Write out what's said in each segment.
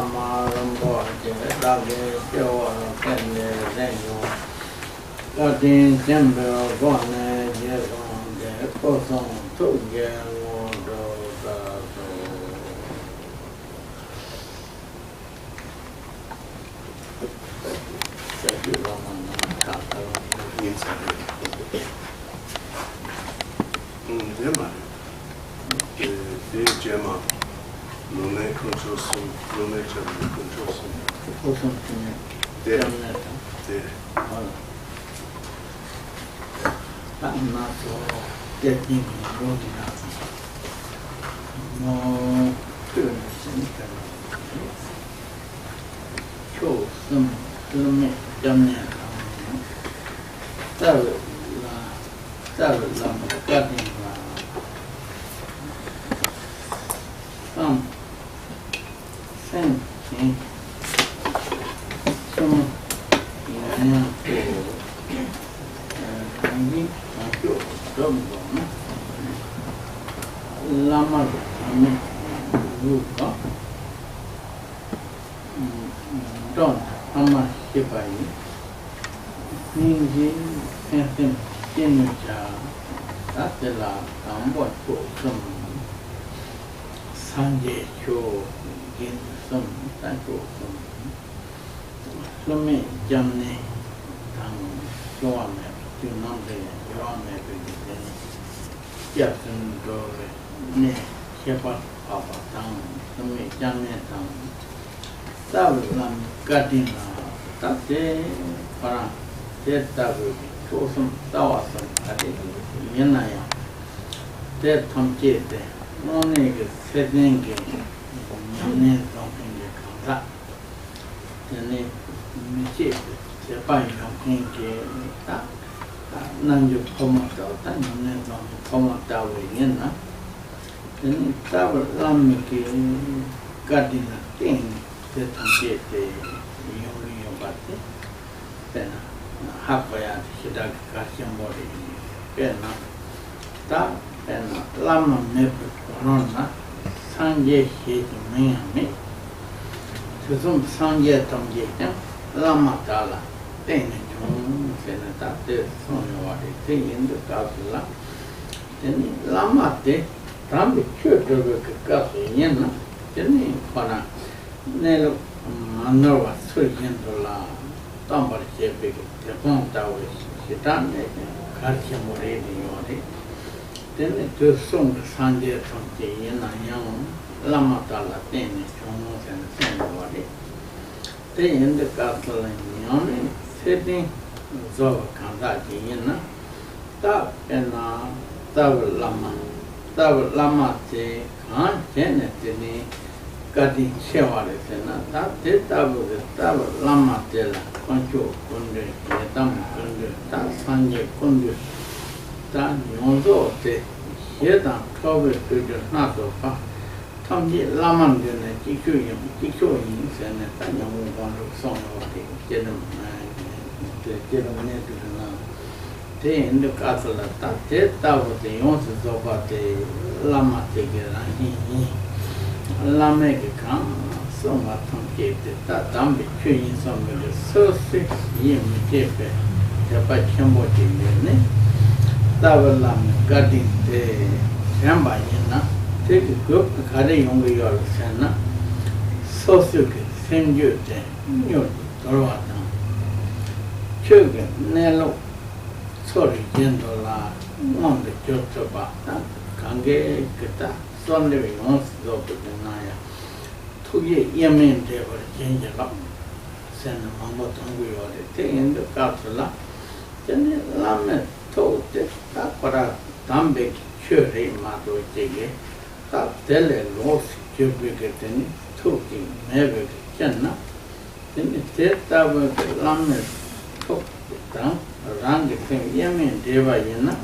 Lama Rinpoche, Terchen Barway Dorje, Lama corona, Yeshe Sanje Tamje, Lama Tala, then Senator, Sonawati, thing in the Kasla, then Lama de Tambi Church of the Castle, then Pana Nelo Manova, Surgentola, Tampa Chepic, the Ponta with Sitan, Terchen Barway Dorje. Then it was sung Sanje Tamje in a young Lama Tala, then Chomos and Sandwadi. They in the castle in Yoni, sitting Zova Kandaki in a tap and a Tav Lama te Khan Jenetini, cutting Shevaris and a tap, the Tav Lama Tela, Concho Kundu, Yetam Kundu, Ta Sanje Kundu, Ta Nyozo te Yetam Kobe to the Nato. Tamji Laman did a Kikuin, and a Tanya one of song of the Jedam to the They in the castle that they thought the Yonsis of the Lama take it. Lama come so much truncated that damn between some of the so sick, you may the Pachambo in Tavalam guarding the Jamba, take a group, carrying on your Sana, so silky, send you the Dorata. Children, Nello, sorry, Gendola, on the Jotaba, Kange, Gata, Sunday, once of the Naya. 2 years, Yemen, they were changing up. Send a mamma to the in the castle. Then Lama told that Tapara, Tambe, Churi, Mato, Jiggy, that Dele, Lost, Jubicatin, Toki, Maverick, Jenna. Then it said that the Lama took it down around the thing, Yemen, Deva Yena.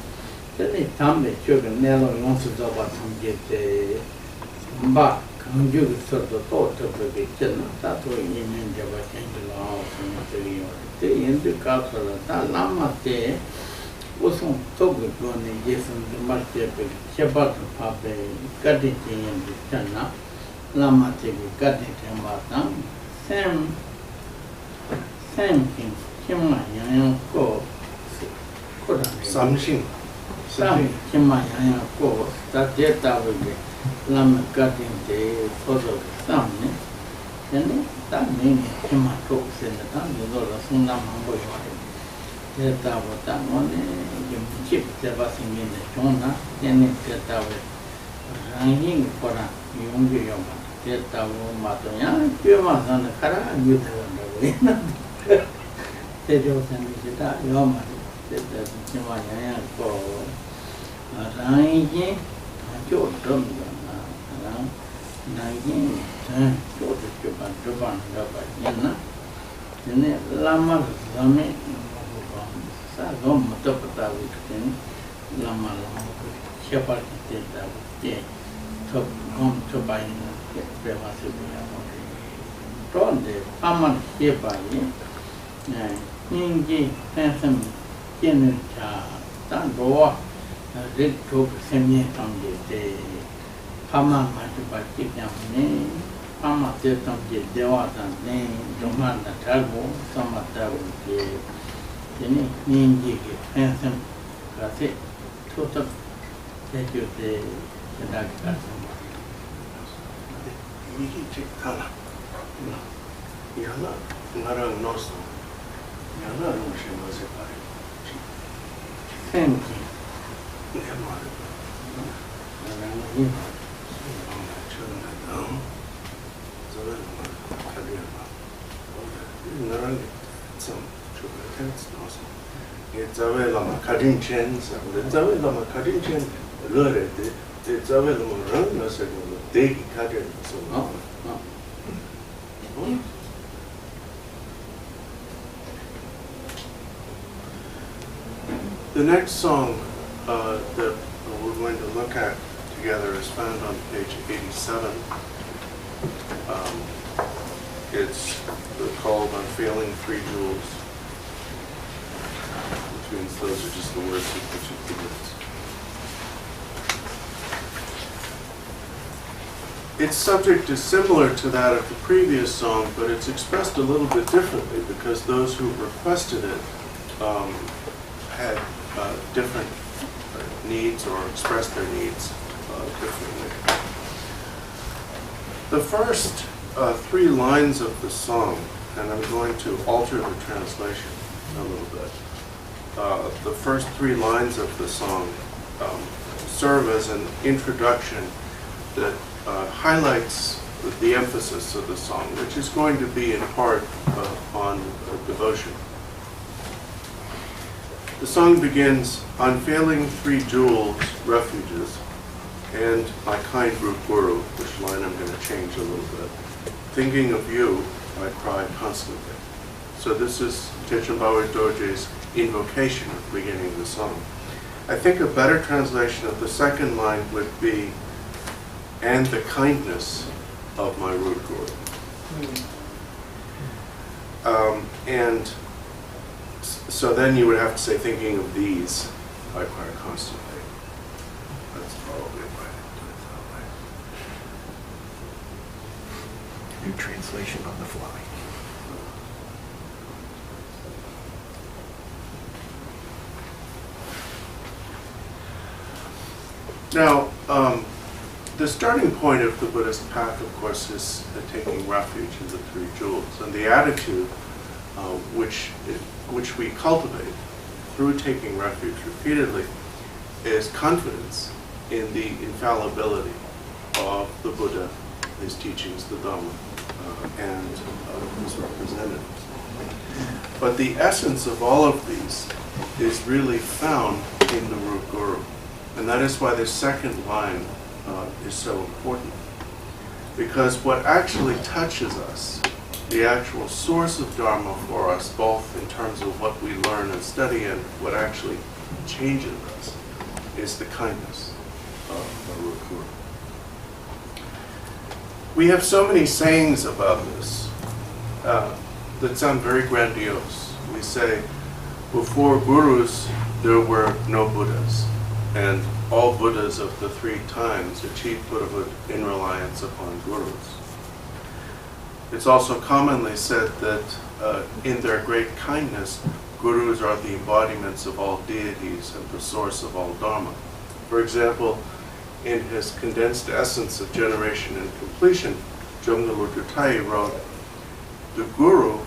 Then it Tambe, Churi, Nello, wants to go about some get the back. You sort of thought of the kitchen, that way you mean they were changing the house and the in the castle, that Lama there was on top of one Jason, the market, Shabbat, Papa, Gaddy in the China, Lama take Gaddy Tambatan, same thing, Kima Yang Ko, Something, Kima Yang Ko, that data will be. Lama cutting the photo of family, and that means him talks in the town, you know, the Sunda Mambo. Get out of that one, you chip the passing in the Chona, then it get out hanging for a young young. Get out of Matoya, you must on the car, you tell the way. They don't send it out, your money. That's the Chimaya for Rangi, your drum. 19 to Japan, and then Lama Zame Sagom Topata with Lama Shepherd, top home to buy the Tonde, Paman Shepa, Ningi, handsome, Gencha, Tandoa, Red Took Semi from the Pama Matipati Yamne, Pama Tetam Dewata name, Domanda Tago, Samata will give Ninji, handsome, Kasi, total, take you the Dagat. Tala. Yana, Nara Noso. Yana, no, she was a party. Thank you. It's a way Lama cutting chains, it's a way Lama cutting chain, Lure, it's a way Lama run, a second, they cut it. The next song that we're going to look at together is found on page 87. It's called Unfailing 3 Jewels, which means those are just the words with which it begins. Its subject is similar to that of the previous song, but it's expressed a little bit differently because those who requested it had different needs or expressed their needs differently. The first 3 lines of the song, and I'm going to alter the translation a little bit. The first 3 lines of the song serve as an introduction that highlights the emphasis of the song, which is going to be in part on devotion. The song begins, Unfailing 3 jewels, refuges, and my kind root guru, which line I'm going to change a little bit. Thinking of you, I cry constantly. So this is Terchen Barway Dorje's invocation at the beginning of the song. I think a better translation of the second line would be, and the kindness of my root guru. And So then you would have to say, thinking of these, I cry constantly. That's probably why I do it that way. New translation on the fly. Now, the starting point of the Buddhist path, of course, is taking refuge in the Three Jewels. And the attitude which we cultivate through taking refuge repeatedly is confidence in the infallibility of the Buddha, his teachings, the Dhamma, and his representatives. But the essence of all of these is really found in the root Guru. And that is why the second line is so important. Because what actually touches us, the actual source of Dharma for us, both in terms of what we learn and study and what actually changes us, is the kindness of the root Guru. We have so many sayings about this that sound very grandiose. We say, before Gurus, there were no Buddhas. And all Buddhas of the three times achieved Buddhahood in reliance upon Gurus. It's also commonly said that in their great kindness, Gurus are the embodiments of all deities and the source of all Dharma. For example, in his condensed essence of generation and completion, Jomgalu Dutai wrote, the Guru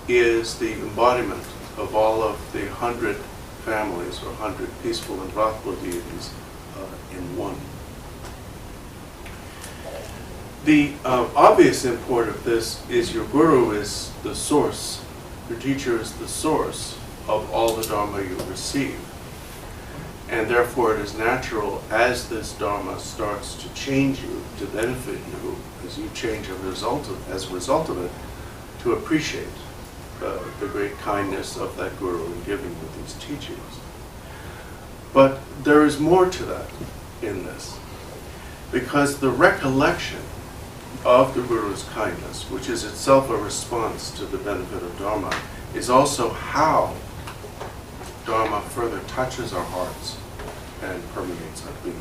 is the embodiment of all of the 100 families or 100 peaceful and wrathful deities in one. The obvious import of this is your Guru is the source, your teacher is the source of all the Dharma you receive. And therefore it is natural as this Dharma starts to change you, to benefit you, as you change as a result of it, to appreciate the great kindness of that Guru in giving you these teachings. But there is more to that in this, because the recollection of the Guru's kindness, which is itself a response to the benefit of Dharma, is also how Dharma further touches our hearts and permeates our beings.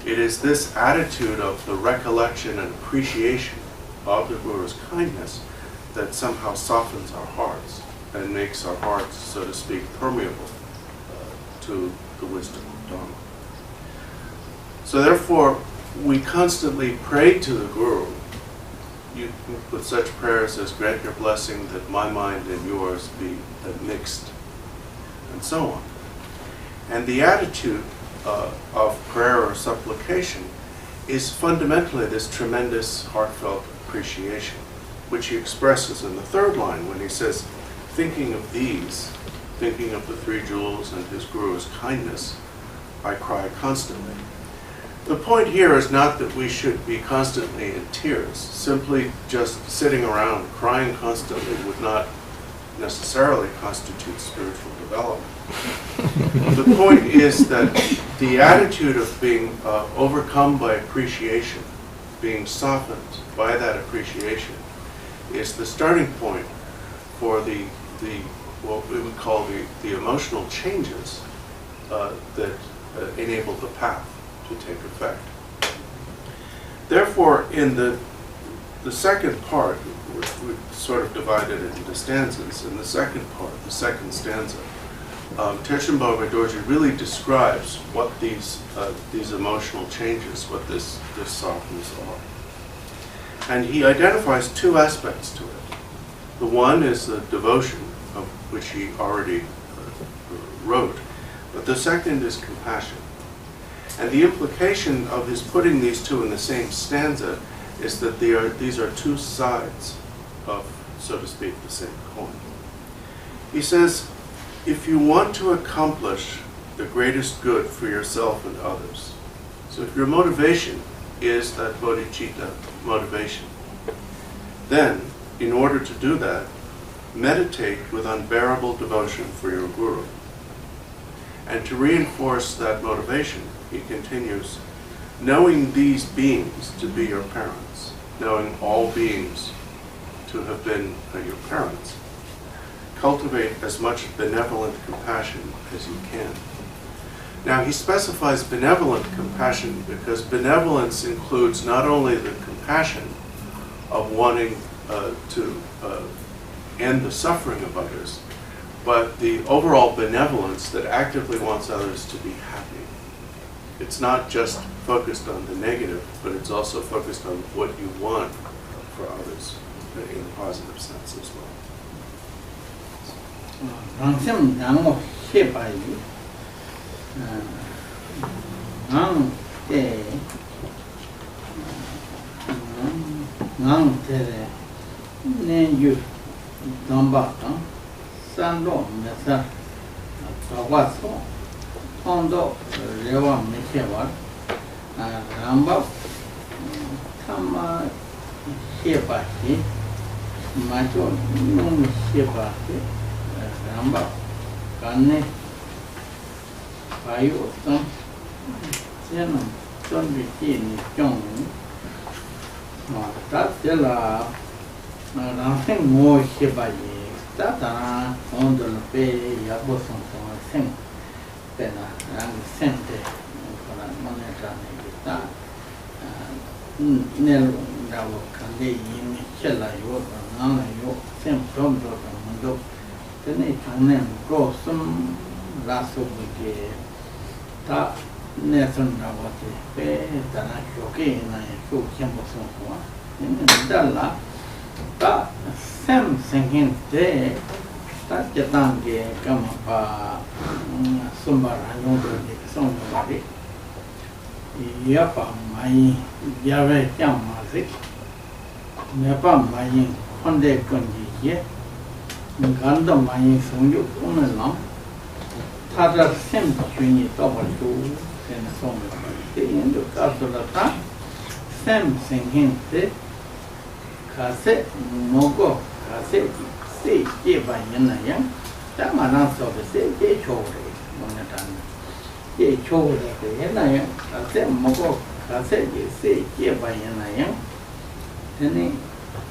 It is this attitude of the recollection and appreciation of the Guru's kindness that somehow softens our hearts and makes our hearts, so to speak, permeable to the wisdom of Dharma. So therefore, we constantly pray to the Guru with such prayers as, grant your blessing that my mind and yours be mixed, and so on. And the attitude of prayer or supplication is fundamentally this tremendous heartfelt appreciation, which he expresses in the third line when he says, thinking of these, thinking of the Three Jewels and his Guru's kindness, I cry constantly. The point here is not that we should be constantly in tears. Simply just sitting around crying constantly would not necessarily constitute spiritual development. The point is that the attitude of being overcome by appreciation, being softened by that appreciation, is the starting point for the what we would call the emotional changes that enable the path to take effect. Therefore, in the second part, we sort of divided it into stanzas. In the second part, the second stanza, Terchen Barway Dorje really describes what these emotional changes, what this softness are. And he identifies two aspects to it. The one is the devotion, of which he already wrote, but the second is compassion. And the implication of his putting these two in the same stanza is that these are two sides of, so to speak, the same coin. He says, if you want to accomplish the greatest good for yourself and others, so if your motivation is that bodhicitta motivation, then, in order to do that, meditate with unbearable devotion for your Guru. And to reinforce that motivation, he continues, knowing these beings to be your parents, knowing all beings to have been your parents, cultivate as much benevolent compassion as you can. Now, he specifies benevolent compassion because benevolence includes not only the compassion of wanting to end the suffering of others, but the overall benevolence that actively wants others to be happy. It's not just focused on the negative, but it's also focused on what you want for others in a positive sense as well. Sando mesa tawaso ondo rewa mechewa ramba tama shepahi macho nung shepahi ramba kanne payo tam jena tombi ni chong ma ta tela ramba mo shepahi Tata on the pay Yaboson sing Pena and Sente for a moneta Nita Nel Ravo Kande in Chella Yo, Nana Yo, Sam Tom Mundo, the name go some lasso with Ta Nathan Ravati, Pay Tana Shoki, and I show Kimboson in Dalla. Ta sem singing de ta jatan ge kamapa sumbara no de song bari yapa mai yave kyama zik nepa mai honde konji ye ganda mai songyu onlam ta da sem chuni to ba chu sen song bari de indo ka ta sem singing de Kase mogo kase se je ba yana ya ta ma na so se je cho de moneta je cho de yana ya kase mogo kase je se je ba yana ya tene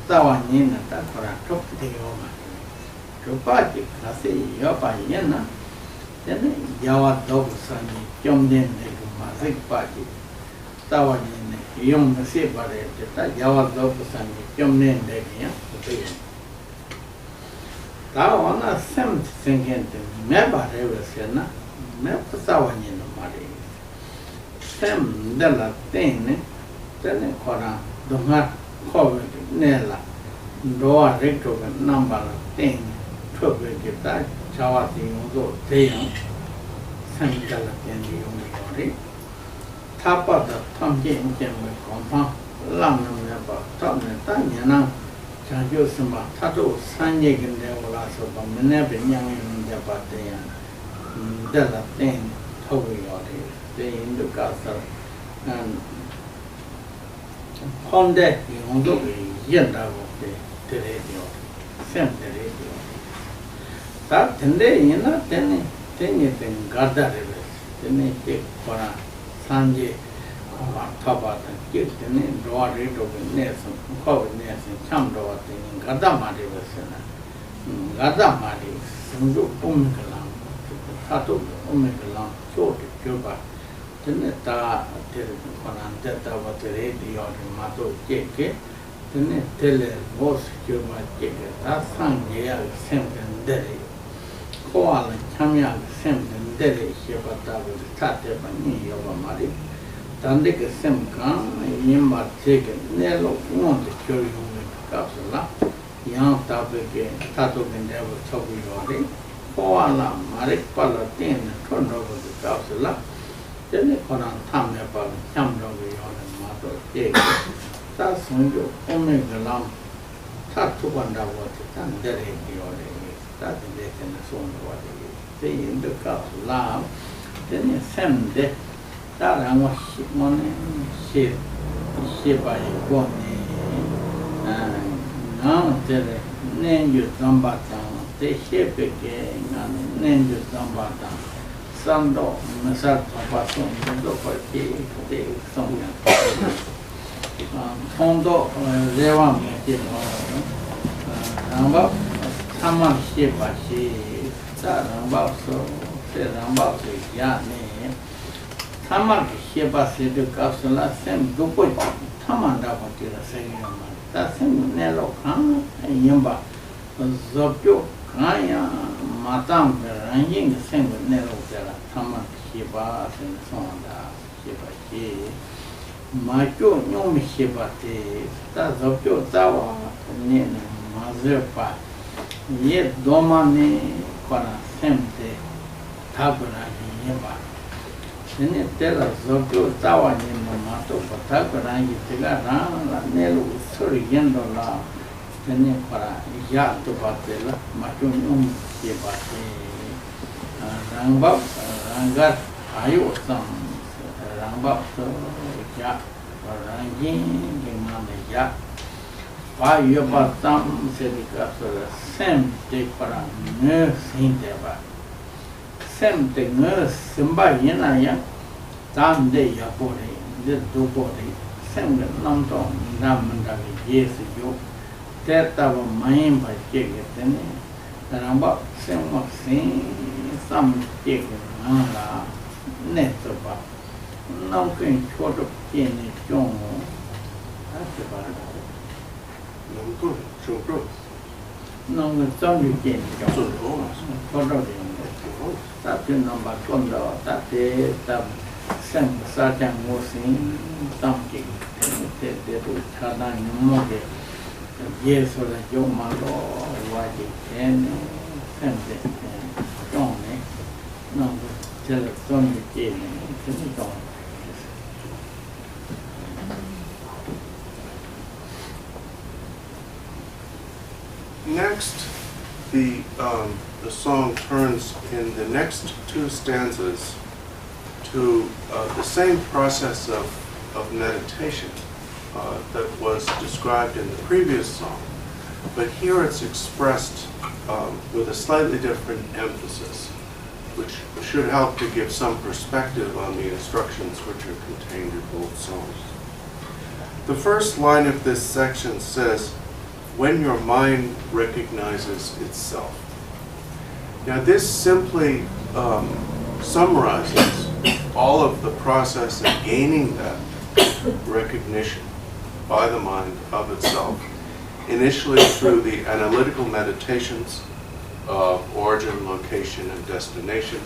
ta wa ni na ta kora top de yo ma to pa je kase yo ba yana tene yawa do sa ni chom den de ma se pa je ta wa ni Yung se bare ta yawa do pusan yomnen de ya ta ona sem singen me bare vesena me pasawani no mari sem de la tene tene kora donga khove nela do recto number ten thobe ke ta chawa ti ngo de yang sem de la tene yung yori Tampa the pumpkin with compound, Lama, Tom and Tanya, Chanjusima, Tato, Sanjay, and there were also from Never young in the Batea, Della Thing, Toby, they in the castle, and Honda, you know, Yenda of the radio, sent the radio. That 10 days, you know, 10 years in Garda Rivers, then they take for a Sanjay, Tampa, Kitchen, draw rate of the nation, COVID nation, some draw thing, Gadamadi was Gadamadi, Sundu Umikalam, Tato Umikalam, short Cuba, Teneta, Teta, what the radio or Mato Jake, Tenet Tele, was Cuba Jake, that Sanjay, Sampton Derry, Koala, Chamia, Sampton Derry, Shepata, Tate, Bani, Mari. Tandika Semkan, Yimba taken, Nello, want to kill you with Capsula, young topic, Tato can never talk with your Koala, Marik Palatin, turned over the Capsula, then they put on Tampa, jumped over your mother, Jake. That's when you Omega Lam, Tatu wonder what it and there your that's the death in the song what it is. They in the Capsula, then you send it. That I was money, ship by one. Now, the name you Zambata, the ship again, and name you Zambata. Sando, Masat, Pason, the Dopa, the song. Hondo, Rewan, Namba, Tamar Sheba Shi, Sarambaso, Serambaso, Yane, Tamar Sheba said to Casula, Sam Dupo, Tamanda, what is a saying, that's him, Nello Khan, and Yamba, Zopio, Kaya, Matam, Ranging, the same with Nello, Tamar Sheba, and Sonda, Sheba Shi. Macho Nomi Shebate, Tazopio Tawa, Nina Mazepa, yet Domani Para Semte, Tabra Yeba. Then it tells us Zopio Tawa in Mato, Tabra Yigara, Nelu, Soriendo La, then it para Yato Batella, Macho Nomi Shebate, Rangba, Rangat, Ayo Sam, Rangba. Ya, Rangin, Ya, why you about some said the same take for a nurse in there. Same thing, nurse, Simba Yenaya, some day your body, this two body, same with Namton, Namanda, yes, you, that our mind by Jig, then about same of saying some Jig, net about. No can short of any John. That's about it. No good, show growth. No, it's only Jane John. So the bonus. That's the number condo, that is the same certain washing something. They do Kadan Moge. Yes, or the John Malo, Wadi, and something. John, no, tell it's only Jane. Next, the song turns in the next two stanzas to the same process of meditation that was described in the previous song, but here it's expressed with a slightly different emphasis, which should help to give some perspective on the instructions which are contained in both songs. The first line of this section says, when your mind recognizes itself. Now this simply summarizes all of the process of gaining that recognition by the mind of itself, initially through the analytical meditations of origin, location, and destination,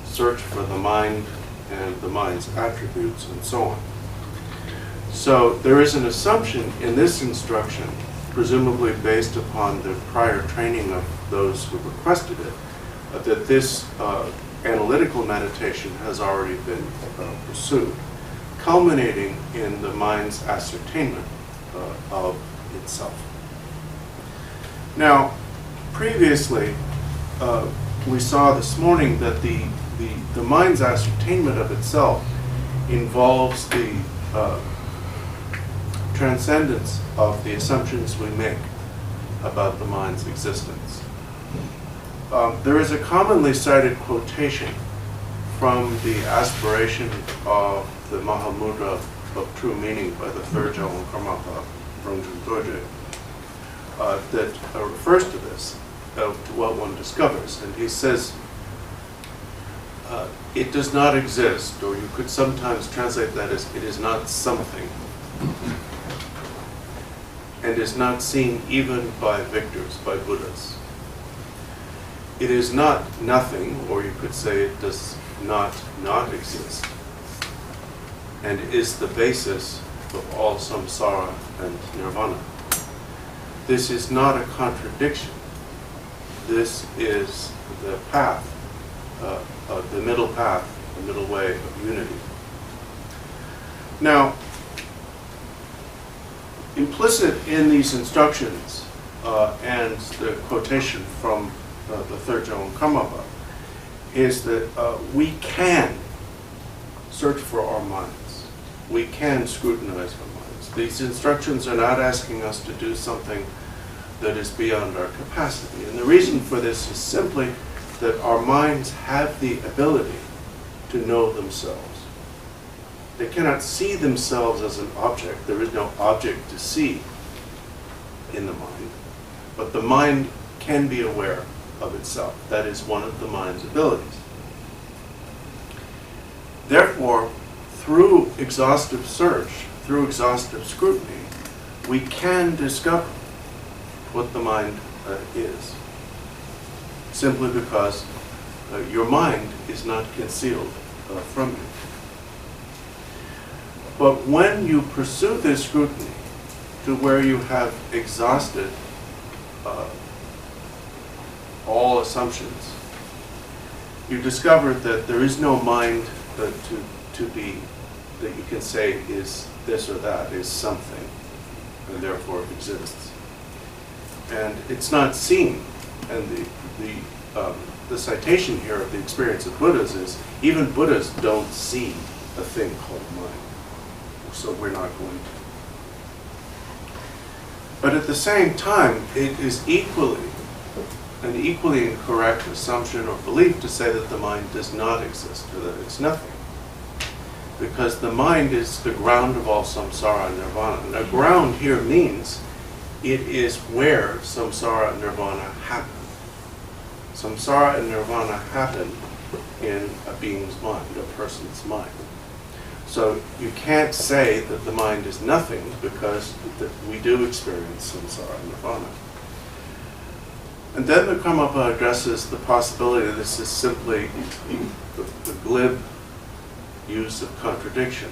search for the mind and the mind's attributes, and so on. So there is an assumption in this instruction, presumably based upon the prior training of those who requested it, that this analytical meditation has already been pursued, culminating in the mind's ascertainment of itself. Now, previously, we saw this morning that the mind's ascertainment of itself involves the transcendence of the assumptions we make about the mind's existence. There is a commonly cited quotation from the aspiration of the Mahamudra of True Meaning by the third Gyamtso Karmapa, Bardor Dorje, that refers to this, to what one discovers. And he says, it does not exist, or you could sometimes translate that as it is not something, and is not seen even by victors, by Buddhas. It is not nothing, or you could say it does not exist, and is the basis of all samsara and nirvana. This is not a contradiction. This is the path, the middle path, the middle way of unity. Now, implicit in these instructions and the quotation from the third Gyamtso Karmapa is that we can search for our minds. We can scrutinize our minds. These instructions are not asking us to do something that is beyond our capacity. And the reason for this is simply that our minds have the ability to know themselves. They cannot see themselves as an object. There is no object to see in the mind. But the mind can be aware of itself. That is one of the mind's abilities. Therefore, through exhaustive search, through exhaustive scrutiny, we can discover what the mind is, simply because your mind is not concealed from you. But when you pursue this scrutiny to where you have exhausted all assumptions, you discover that there is no mind to be, that you can say is this or that, is something, and therefore exists. And it's not seen. And the citation here of the experience of Buddhas is, even Buddhas don't see a thing called mind. So we're not going to. But at the same time, it is an equally incorrect assumption or belief to say that the mind does not exist, or that it's nothing. Because the mind is the ground of all samsara and nirvana. Now, ground here means it is where samsara and nirvana happen. Samsara and nirvana happen in a being's mind, a person's mind. So you can't say that the mind is nothing, because we do experience samsara and nirvana. And then the Karmapa addresses the possibility that this is simply the glib use of contradiction.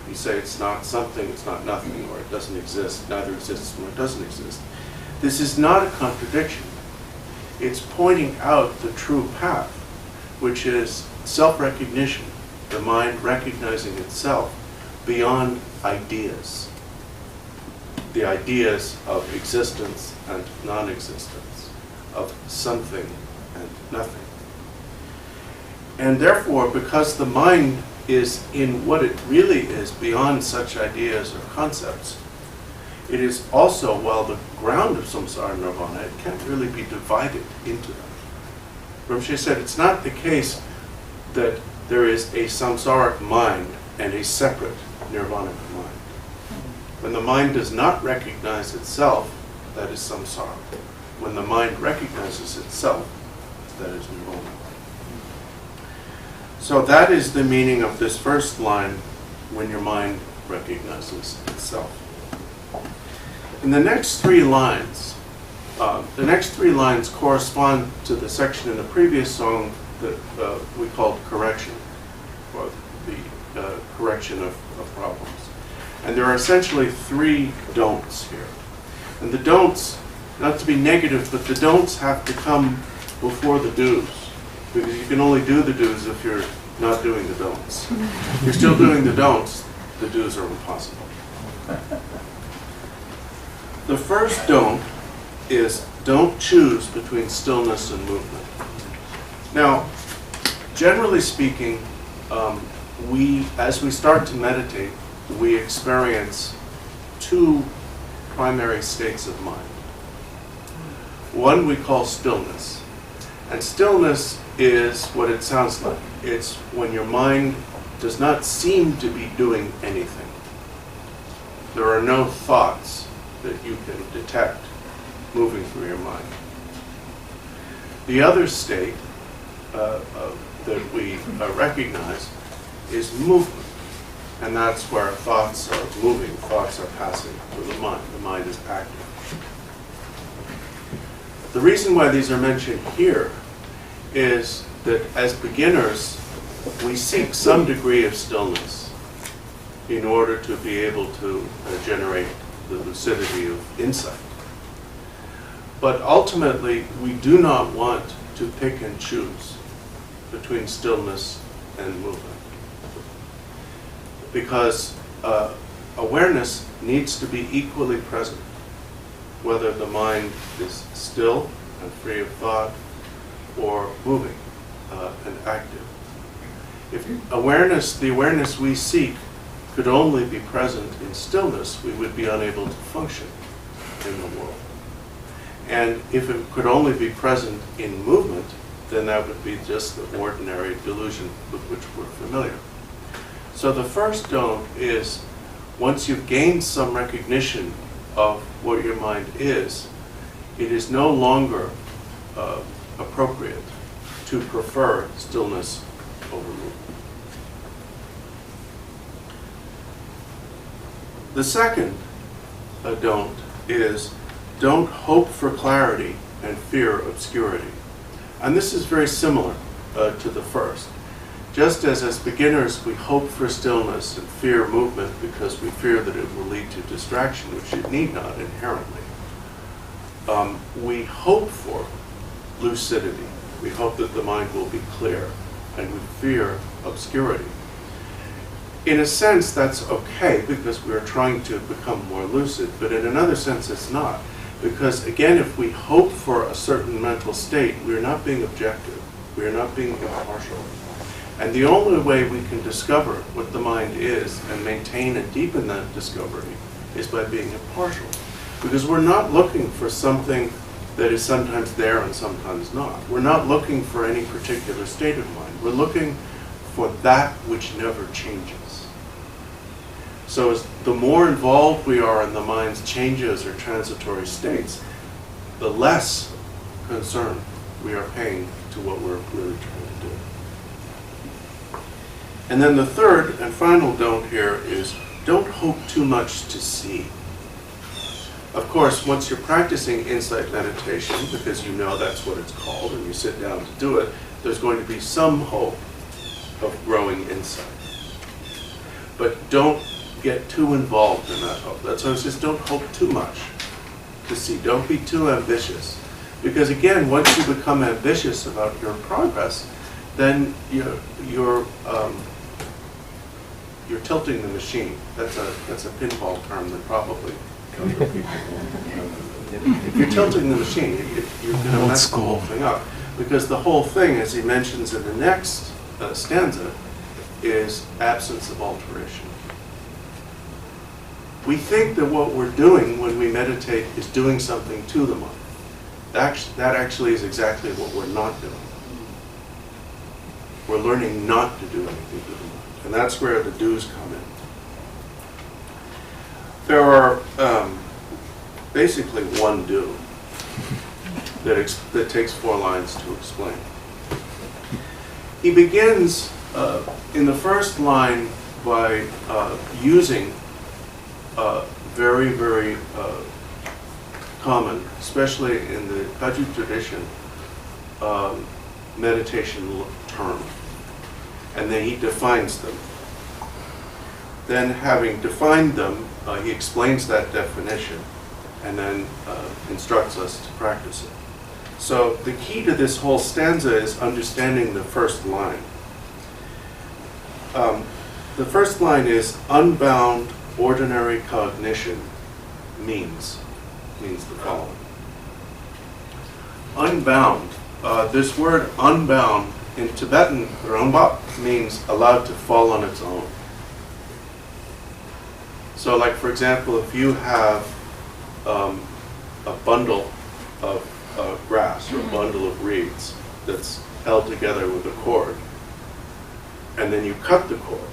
You say it's not something, it's not nothing, or it doesn't exist, neither exists nor it doesn't exist. This is not a contradiction. It's pointing out the true path, which is self-recognition, the mind recognizing itself beyond ideas, the ideas of existence and non-existence, of something and nothing. And therefore, because the mind is in what it really is beyond such ideas or concepts, it is also, while the ground of samsara and nirvana, it can't really be divided into them. Rinpoche said it's not the case that there is a samsaric mind and a separate nirvanic mind. When the mind does not recognize itself, that is samsara. When the mind recognizes itself, that is nirvana. So that is the meaning of this first line, when your mind recognizes itself. In the next three lines correspond to the section in the previous song that we called correction, or the correction of problems. And there are essentially three don'ts here. And the don'ts, not to be negative, but the don'ts have to come before the do's. Because you can only do the do's if you're not doing the don'ts. If you're still doing the don'ts, the do's are impossible. The first don't is don't choose between stillness and movement. Now, generally speaking, as we start to meditate, we experience two primary states of mind. One we call stillness. And stillness is what it sounds like. It's when your mind does not seem to be doing anything. There are no thoughts that you can detect moving through your mind. The other state that we recognize is movement. And that's where thoughts are moving, thoughts are passing through the mind. The mind is active. The reason why these are mentioned here is that as beginners, we seek some degree of stillness in order to be able to generate the lucidity of insight. But ultimately, we do not want to pick and choose between stillness and movement. Because awareness needs to be equally present, whether the mind is still and free of thought or moving and active. If the awareness we seek could only be present in stillness, we would be unable to function in the world. And if it could only be present in movement, then that would be just the ordinary delusion with which we're familiar. So the first don't is, once you've gained some recognition of what your mind is, it is no longer appropriate to prefer stillness over movement. The second don't is don't hope for clarity and fear obscurity. And this is very similar to the first. Just as beginners we hope for stillness and fear movement because we fear that it will lead to distraction, which it need not inherently. We hope for lucidity. We hope that the mind will be clear, and we fear obscurity. In a sense, that's okay because we're trying to become more lucid, but in another sense, it's not. Because again, if we hope for a certain mental state, we're not being objective. We're not being impartial. And the only way we can discover what the mind is and maintain and deepen that discovery is by being impartial. Because we're not looking for something that is sometimes there and sometimes not. We're not looking for any particular state of mind. We're looking for that which never changes. So as the more involved we are in the mind's changes or transitory states, the less concern we are paying to what we're really trying to do. And then the third and final don't here is don't hope too much to see. Of course, once you're practicing insight meditation, because you know that's what it's called, and you sit down to do it, there's going to be some hope of growing insight. But don't get too involved in that hope. That's why it says don't hope too much to see. Don't be too ambitious. Because again, once you become ambitious about your progress, then you're tilting the machine. That's a pinball term that probably comes from people. If you're tilting the machine, you're going to mess the whole thing up. Because the whole thing, as he mentions in the next stanza, is absence of alteration. We think that what we're doing when we meditate is doing something to the mind. That actually is exactly what we're not doing. We're learning not to do anything to the mind. And that's where the do's come in. There are basically one do that takes 4 lines to explain. He begins in the first line by using very, very common, especially in the Kagyu tradition, meditation term. And then he defines them. Then having defined them, he explains that definition and then instructs us to practice it. So the key to this whole stanza is understanding the first line. The first line is unbound ordinary cognition means the following. Unbound. This word unbound in Tibetan, Rambap, means allowed to fall on its own. So like for example, if you have a bundle of grass or a bundle of reeds that's held together with a cord, and then you cut the cord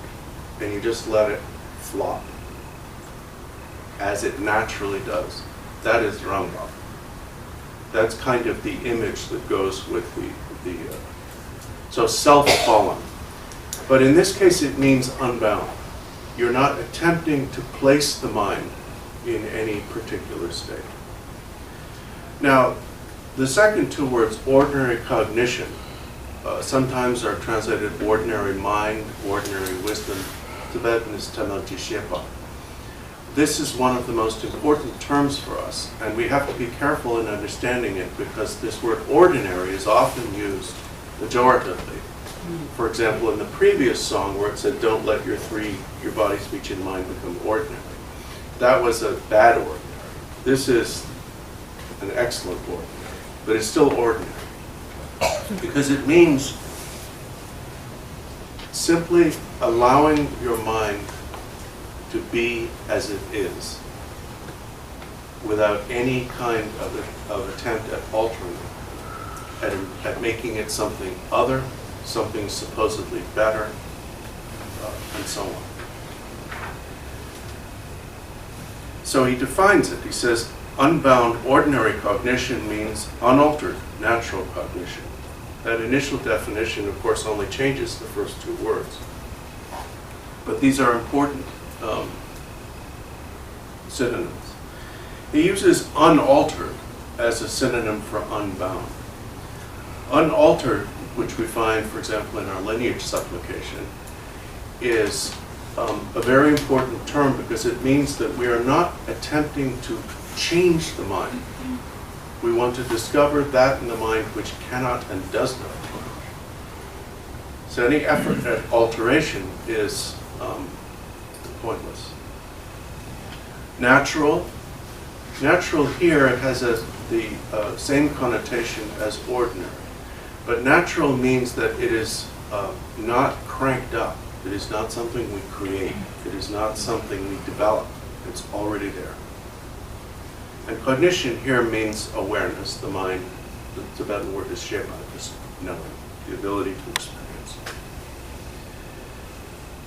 and you just let it flop as it naturally does. That is Rambap. That's kind of the image that goes with the so self-fallen. But in this case it means unbound. You're not attempting to place the mind in any particular state. Now, the second 2 words, ordinary cognition, sometimes are translated ordinary mind, ordinary wisdom. Tibetan is Tanaji Shepa. This is one of the most important terms for us, and we have to be careful in understanding it because this word ordinary is often used pejoratively. For example, in the previous song where it said, don't let your body, speech, and mind become ordinary. That was a bad ordinary. This is an excellent ordinary, but it's still ordinary. Because it means simply allowing your mind to be as it is, without any kind of attempt at altering it, at making it something other, something supposedly better, and so on. So he defines it. He says, unbound ordinary cognition means unaltered natural cognition. That initial definition, of course, only changes the first two words. But these are important synonyms. He uses unaltered as a synonym for unbound. Unaltered, which we find, for example, in our lineage supplication, is a very important term because it means that we are not attempting to change the mind. We want to discover that in the mind which cannot and does not change. So any effort at alteration is pointless. Natural here has the same connotation as ordinary. But natural means that it is not cranked up. It is not something we create. It is not something we develop. It's already there. And cognition here means awareness, the mind. The Tibetan word is sheba, just knowing, the ability to experience.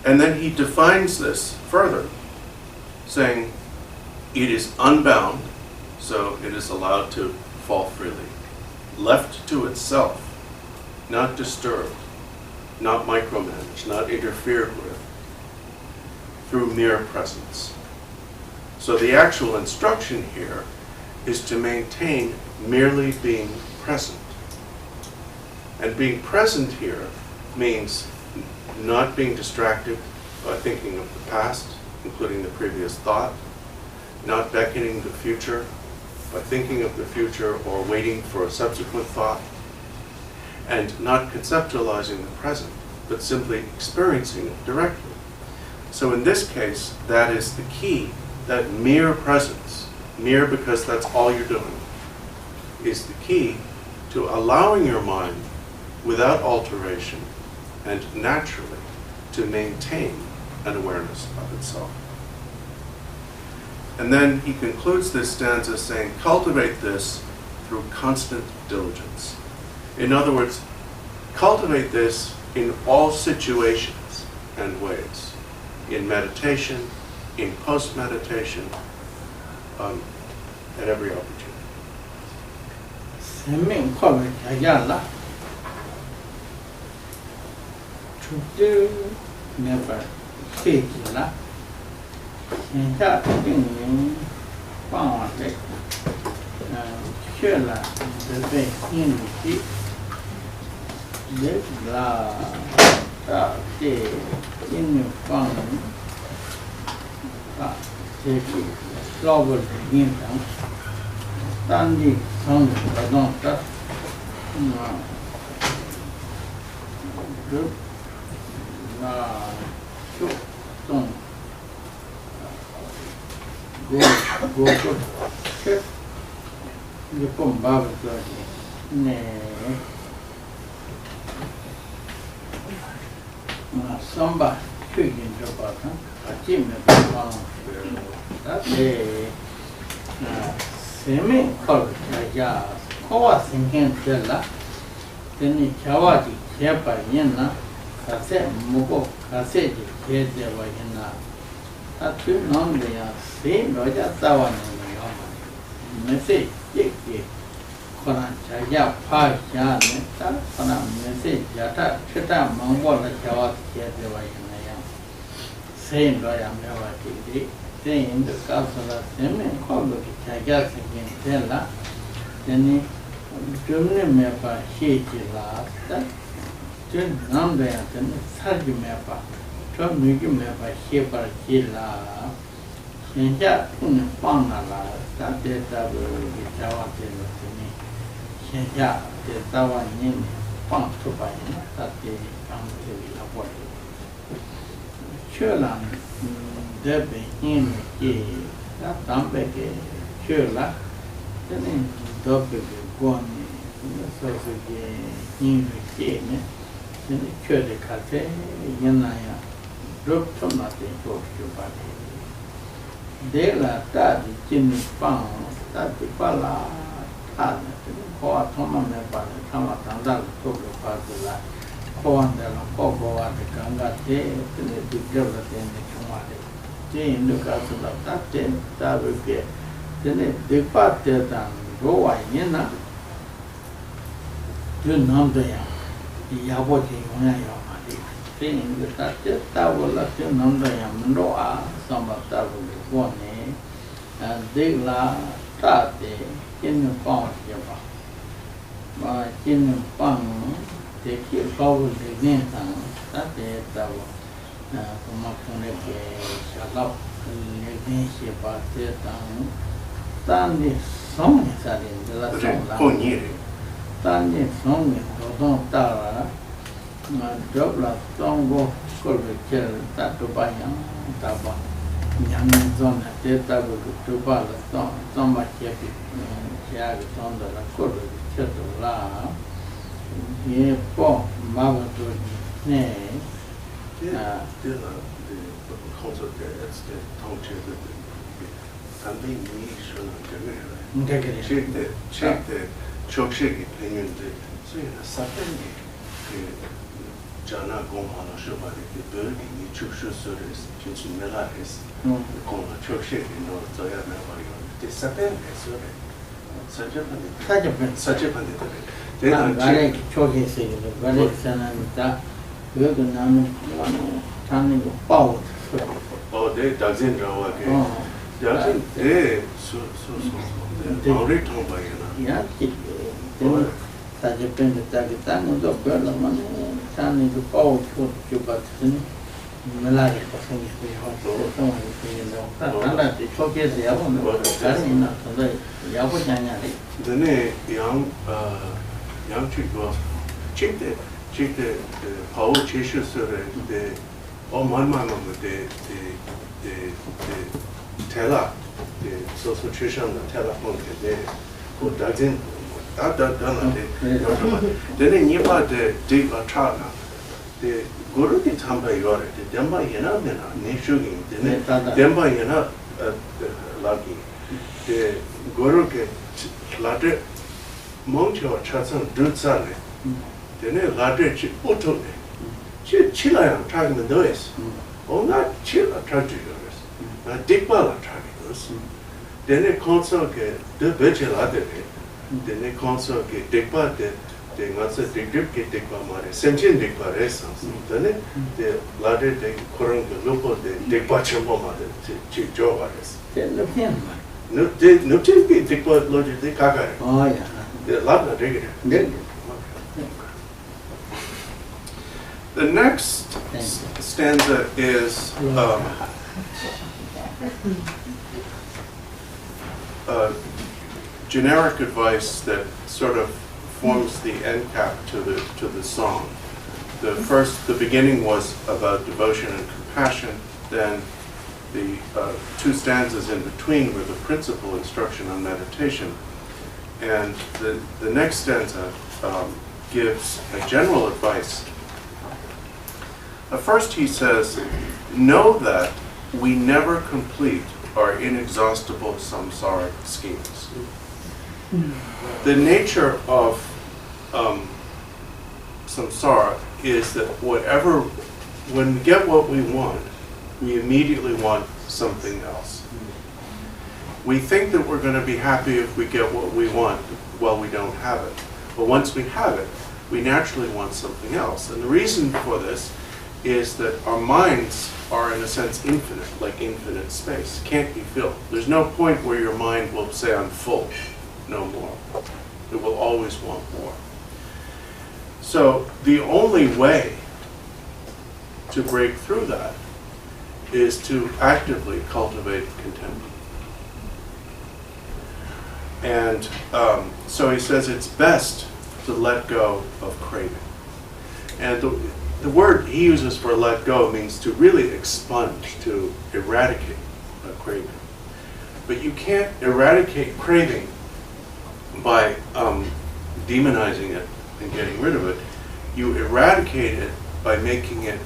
And then he defines this further, saying it is unbound, so it is allowed to fall freely, left to itself, not disturbed, not micromanaged, not interfered with, through mere presence. So the actual instruction here is to maintain merely being present. And being present here means not being distracted by thinking of the past, including the previous thought, not beckoning the future by thinking of the future or waiting for a subsequent thought, and not conceptualizing the present, but simply experiencing it directly. So in this case, that is the key, that mere presence, mere because that's all you're doing, is the key to allowing your mind, without alteration and naturally, to maintain an awareness of itself. And then he concludes this stanza saying, cultivate this through constant diligence. In other words, cultivate this in all situations and ways. In meditation, in post-meditation, at every opportunity. Samba Kuyin Jabatan, a Jim that day semi college, Kowa Sinkin Tella, then Chawati, Chepa Yena, Kase Mugo, Kase, Kedeva Yena. That two non they are same Roger Tawan in the message, Yiki, Koran Chaya, Pasha, Neta, Koran message, Yata, Cheta, Mongola, Chawat, Kedeva Yena. Same Royam Yawati, saying the Kasala, semi college, Chagas again Tella, then Jumne Mepa, Shiki last, that Jun Nanda and Sargi Mepa. Migi Mepa Shepa Kila, Shenja Pangala, that data will be Java to me. Shenja, the Tawa Yin, Pang to buy, that they come to the avoid. Chulan, Debbie, in the that Tampeke, Chula, then in Dobby, Goni, so in the game, then the Church Cate, Yanaya. Drop nothing to your body. De la tad, Jimmy Pang, that the Pala, Tad, Koa Toma Mepa, Tamatanda, Togo Padula, Koan de la Kogo at the Ganga, the big girl at the end of the Jane look out to that, that will be Then the part that go in a do number Yaboki thing that will let you number Noah, some of that will be one and they la tate in the pond. My chin pang, they keep forward the name, that is the Maconeke, Shalop, Legnation, but the Tandy song is in the last song. Tandy song is don't tara, my job like don't go could be killed that to buy Taba. Young zone at the table to buy the song, so much happy, Yag on the could be killed la. Ye po, Mama to nay. The concert that's the township something check the chokshik opinion so something Jana Gomana Shubari, the building, you choose service, since Milarepa, Goma chokshik, Zoya Navari, the Saturn such a pandit. They don't check choking, the Valexian and that. We're going to turning the power. Oh, they doesn't know again. Doesn't they? So. They already told by you. Yeah, such a pen that Tagitan and the Berlaman turning the power to but Milarepa things we have to know. The choke is the other one, carrying up the Yabujani. The name young chick was checked it. The power chases the mama the teller the social nutrition telephone the who doesn't then you about the deep chart the guru the Tampa yore the Tampa yena neshugi the Tampa yena lucky the guru ke latte moncho chasan dutsane then large auto chilla trying the noise. Oh, not chilla trying to yours. Not dick ball trying those. Then a console get the virtual other day. Then a console get dick ball that they must have dick get dick ball mare. Sentient dick ball essence. Then the ladder they current the local the dick ball chamber mother to Joe Arres. No, they no dick ball loaded the caca. Oh, yeah. The ladder dig. The next stanza is generic advice that sort of forms the end cap to the song. The beginning was about devotion and compassion. Then the two stanzas in between were the principal instruction on meditation, and the next stanza gives a general advice. First he says, know that we never complete our inexhaustible samsaric schemes. The nature of samsara is that when we get what we want, we immediately want something else. We think that we're going to be happy if we get what we want while we don't have it. But once we have it, we naturally want something else. And the reason for this is that our minds are, in a sense, infinite, like infinite space. Can't be filled. There's no point where your mind will say, I'm full, no more. It will always want more. So the only way to break through that is to actively cultivate contentment. And so he says it's best to let go of craving. And the word he uses for let go means to really expunge, to eradicate a craving. But you can't eradicate craving by demonizing it and getting rid of it. You eradicate it by making it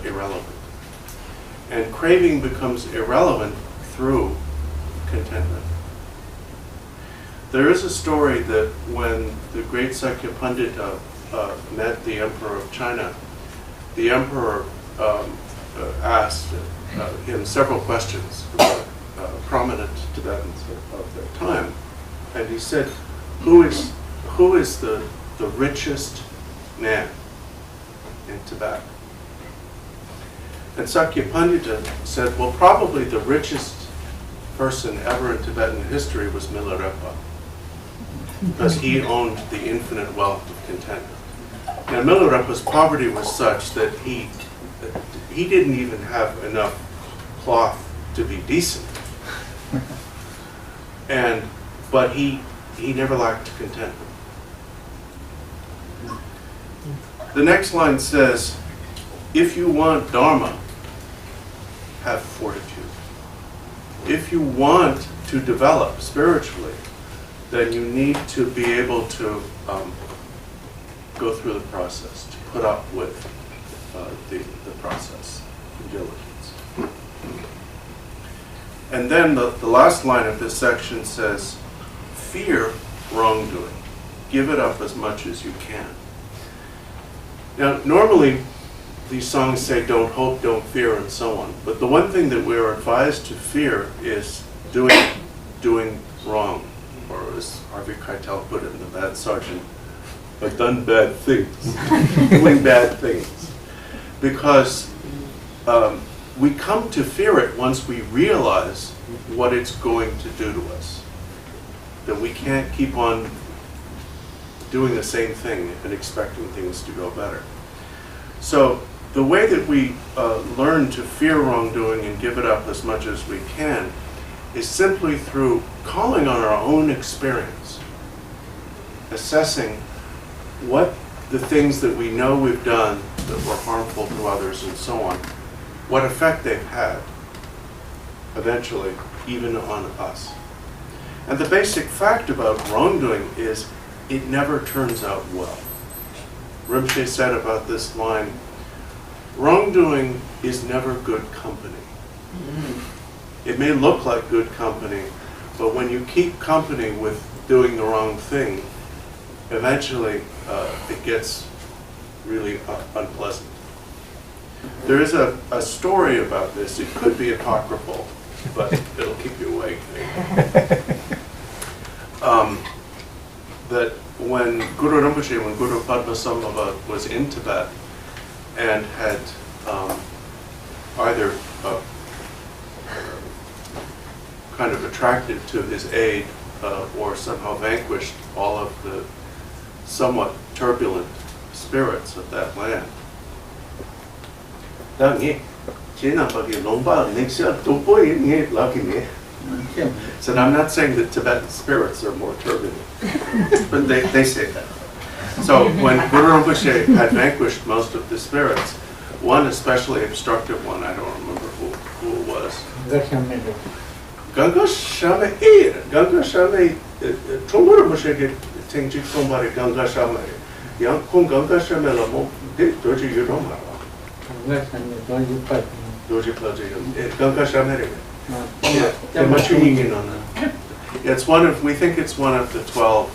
irrelevant. And craving becomes irrelevant through contentment. There is a story that when the great Sakya Pandita met the Emperor of China, the Emperor asked him several questions about prominent Tibetans of their time, and he said, who is the richest man in Tibet? And Sakya Pandita said, well, probably the richest person ever in Tibetan history was Milarepa, because he owned the infinite wealth of contentment. Now, Milarepa's poverty was such that he didn't even have enough cloth to be decent, but he never lacked contentment. The next line says, if you want Dharma, have fortitude. If you want to develop spiritually, then you need to be able to go through the process, to put up with the process in diligence. And then the last line of this section says, fear wrongdoing. Give it up as much as you can. Now, normally, these songs say don't hope, don't fear, and so on. But the one thing that we're advised to fear is doing wrong. Or as Harvey Keitel put it in The Bad Sergeant, I've done bad things, doing bad things. Because we come to fear it once we realize what it's going to do to us. That we can't keep on doing the same thing and expecting things to go better. So the way that we learn to fear wrongdoing and give it up as much as we can is simply through calling on our own experience, assessing what the things that we know we've done that were harmful to others and so on, what effect they've had, eventually, even on us. And the basic fact about wrongdoing is it never turns out well. Rinpoche said about this line, wrongdoing is never good company. It may look like good company, but when you keep company with doing the wrong thing, eventually it gets really unpleasant. There is a story about this. It could be apocryphal, but it'll keep you awake. That when Guru Rinpoche, when Guru Padmasambhava was in Tibet and had either kind of attracted to his aid or somehow vanquished all of the somewhat turbulent spirits of that land. So I'm not saying that Tibetan spirits are more turbulent, but they say that. So when Guru Rinpoche had vanquished most of the spirits, one especially obstructive one, I don't remember who it was. Ganga Shame Ganga Shame Guru Rinpoche Tengji Kumbari Ganga Shame Yang Kung Ganga Shame Lamo Dorje Yudoma Dorje Plaje Ganga Shame. It's one of, we think it's one of the 12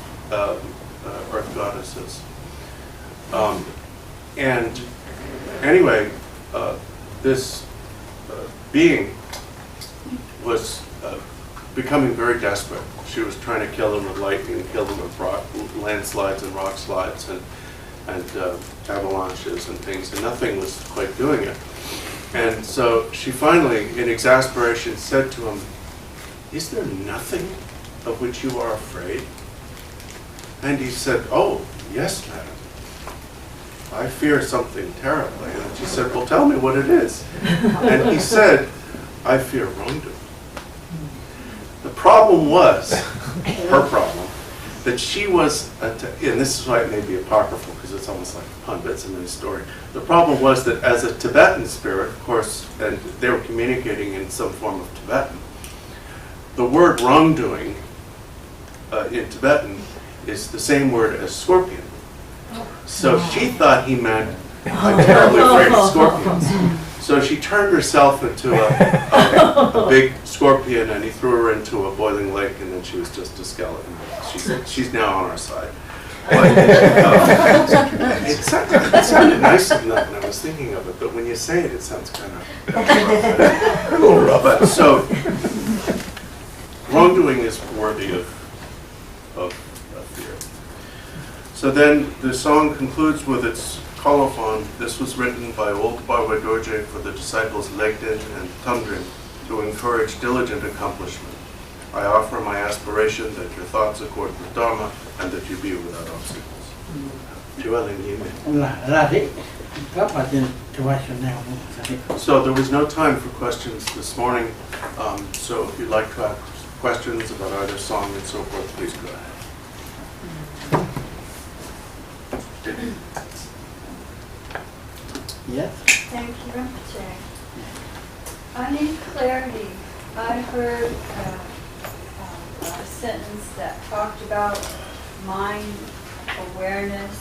earth goddesses. And anyway, this being was becoming very desperate. She was trying to kill him with lightning, kill him with landslides and rock slides and avalanches and things, and nothing was quite doing it. And so she finally, in exasperation, said to him, "Is there nothing of which you are afraid?" And he said, "Oh, yes, madam. I fear something terribly." And she said, "Well, tell me what it is." And he said, "I fear wrongdoing." The problem was, her problem, that she was, and this is why it may be apocryphal, because it's almost like pundits in this story. The problem was that as a Tibetan spirit, of course, and they were communicating in some form of Tibetan, the word wrongdoing in Tibetan is the same word as scorpion. So she thought he meant, I'm terribly afraid of scorpions. So she turned herself into a big scorpion, and he threw her into a boiling lake, and then she was just a skeleton. She's now on our side. But, it sounded nice enough when I was thinking of it, but when you say it, it sounds kind of a little rough. But so wrongdoing is worthy of fear. So then the song concludes with its colophon. This was written by old Barway Dorje for the disciples Legden and Tundrin to encourage diligent accomplishment. I offer my aspiration that your thoughts accord with Dharma and that you be without obstacles. So there was no time for questions this morning. So if you'd like to ask questions about either song and so forth, please go ahead. Yes? Thank you, Rinpoche. I need clarity. I heard a sentence that talked about mind awareness,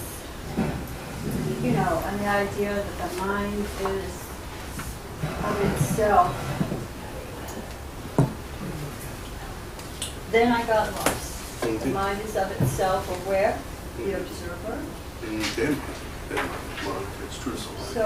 you know, and the idea that the mind is of itself. Then I got lost. The mind is of itself aware, the observer. So,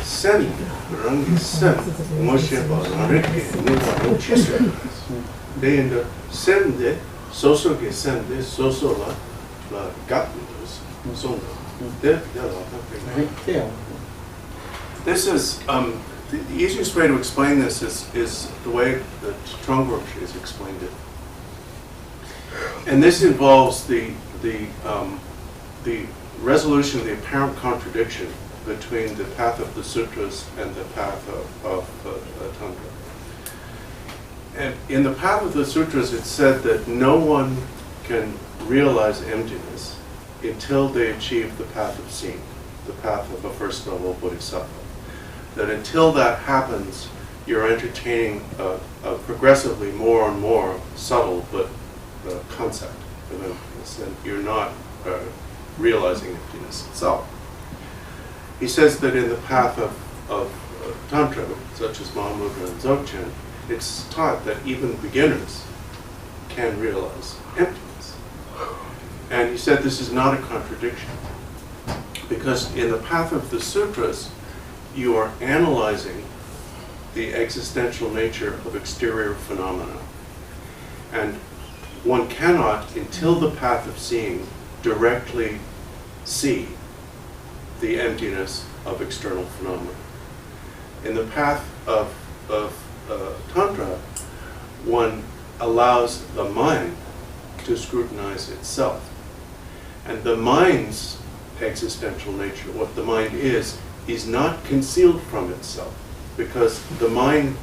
Sen rangi sen Moshe Baranreke Nuba Chisra. They end up send it, soso ge send this, soso la gatnos, so this is the easiest way to explain this is the way that Trungurch has explained it. And this involves the resolution of the apparent contradiction between the path of the sutras and the path of Tantra. And in the path of the sutras, it's said that no one can realize emptiness until they achieve the path of seeing, the path of a first level bodhisattva. That until that happens, you're entertaining a progressively more and more subtle but concept of emptiness, and you're not realizing emptiness itself. He says that in the path of Tantra, such as Mahamudra and Dzogchen, it's taught that even beginners can realize emptiness. And he said this is not a contradiction, because in the path of the sutras, you are analyzing the existential nature of exterior phenomena. And one cannot, until the path of seeing, directly see the emptiness of external phenomena. In the path of Tantra, one allows the mind to scrutinize itself. And the mind's existential nature, what the mind is not concealed from itself, because the mind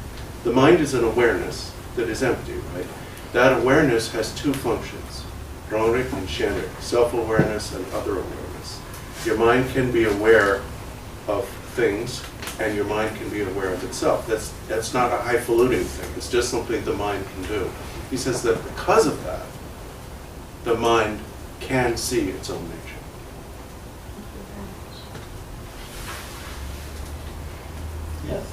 is an awareness that is empty, right? That awareness has two functions, Rongrik and Shenrik, self-awareness and other awareness. Your mind can be aware of things, and your mind can be aware of itself. That's not a highfalutin thing. It's just something the mind can do. He says that because of that, the mind can see its own nature. Yes.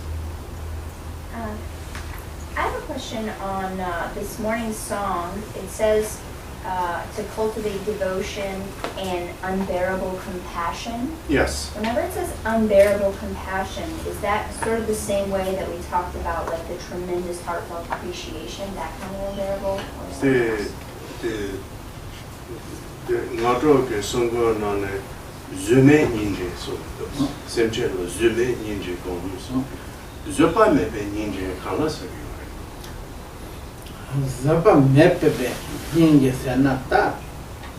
I have a question on this morning's song. It says to cultivate devotion and unbearable compassion. Yes. Whenever it says unbearable compassion, is that sort of the same way that we talked about, like the tremendous heartfelt appreciation, that kind of unbearable? Ngādrō ke sōngō nāne zūme nīnjē sōngō, semchē lō zūme nīnjē gōngō sō. Zōpa mepe nīnjē kāna sāgī wāi? Zōpa mepe nīnjē sēnā tā,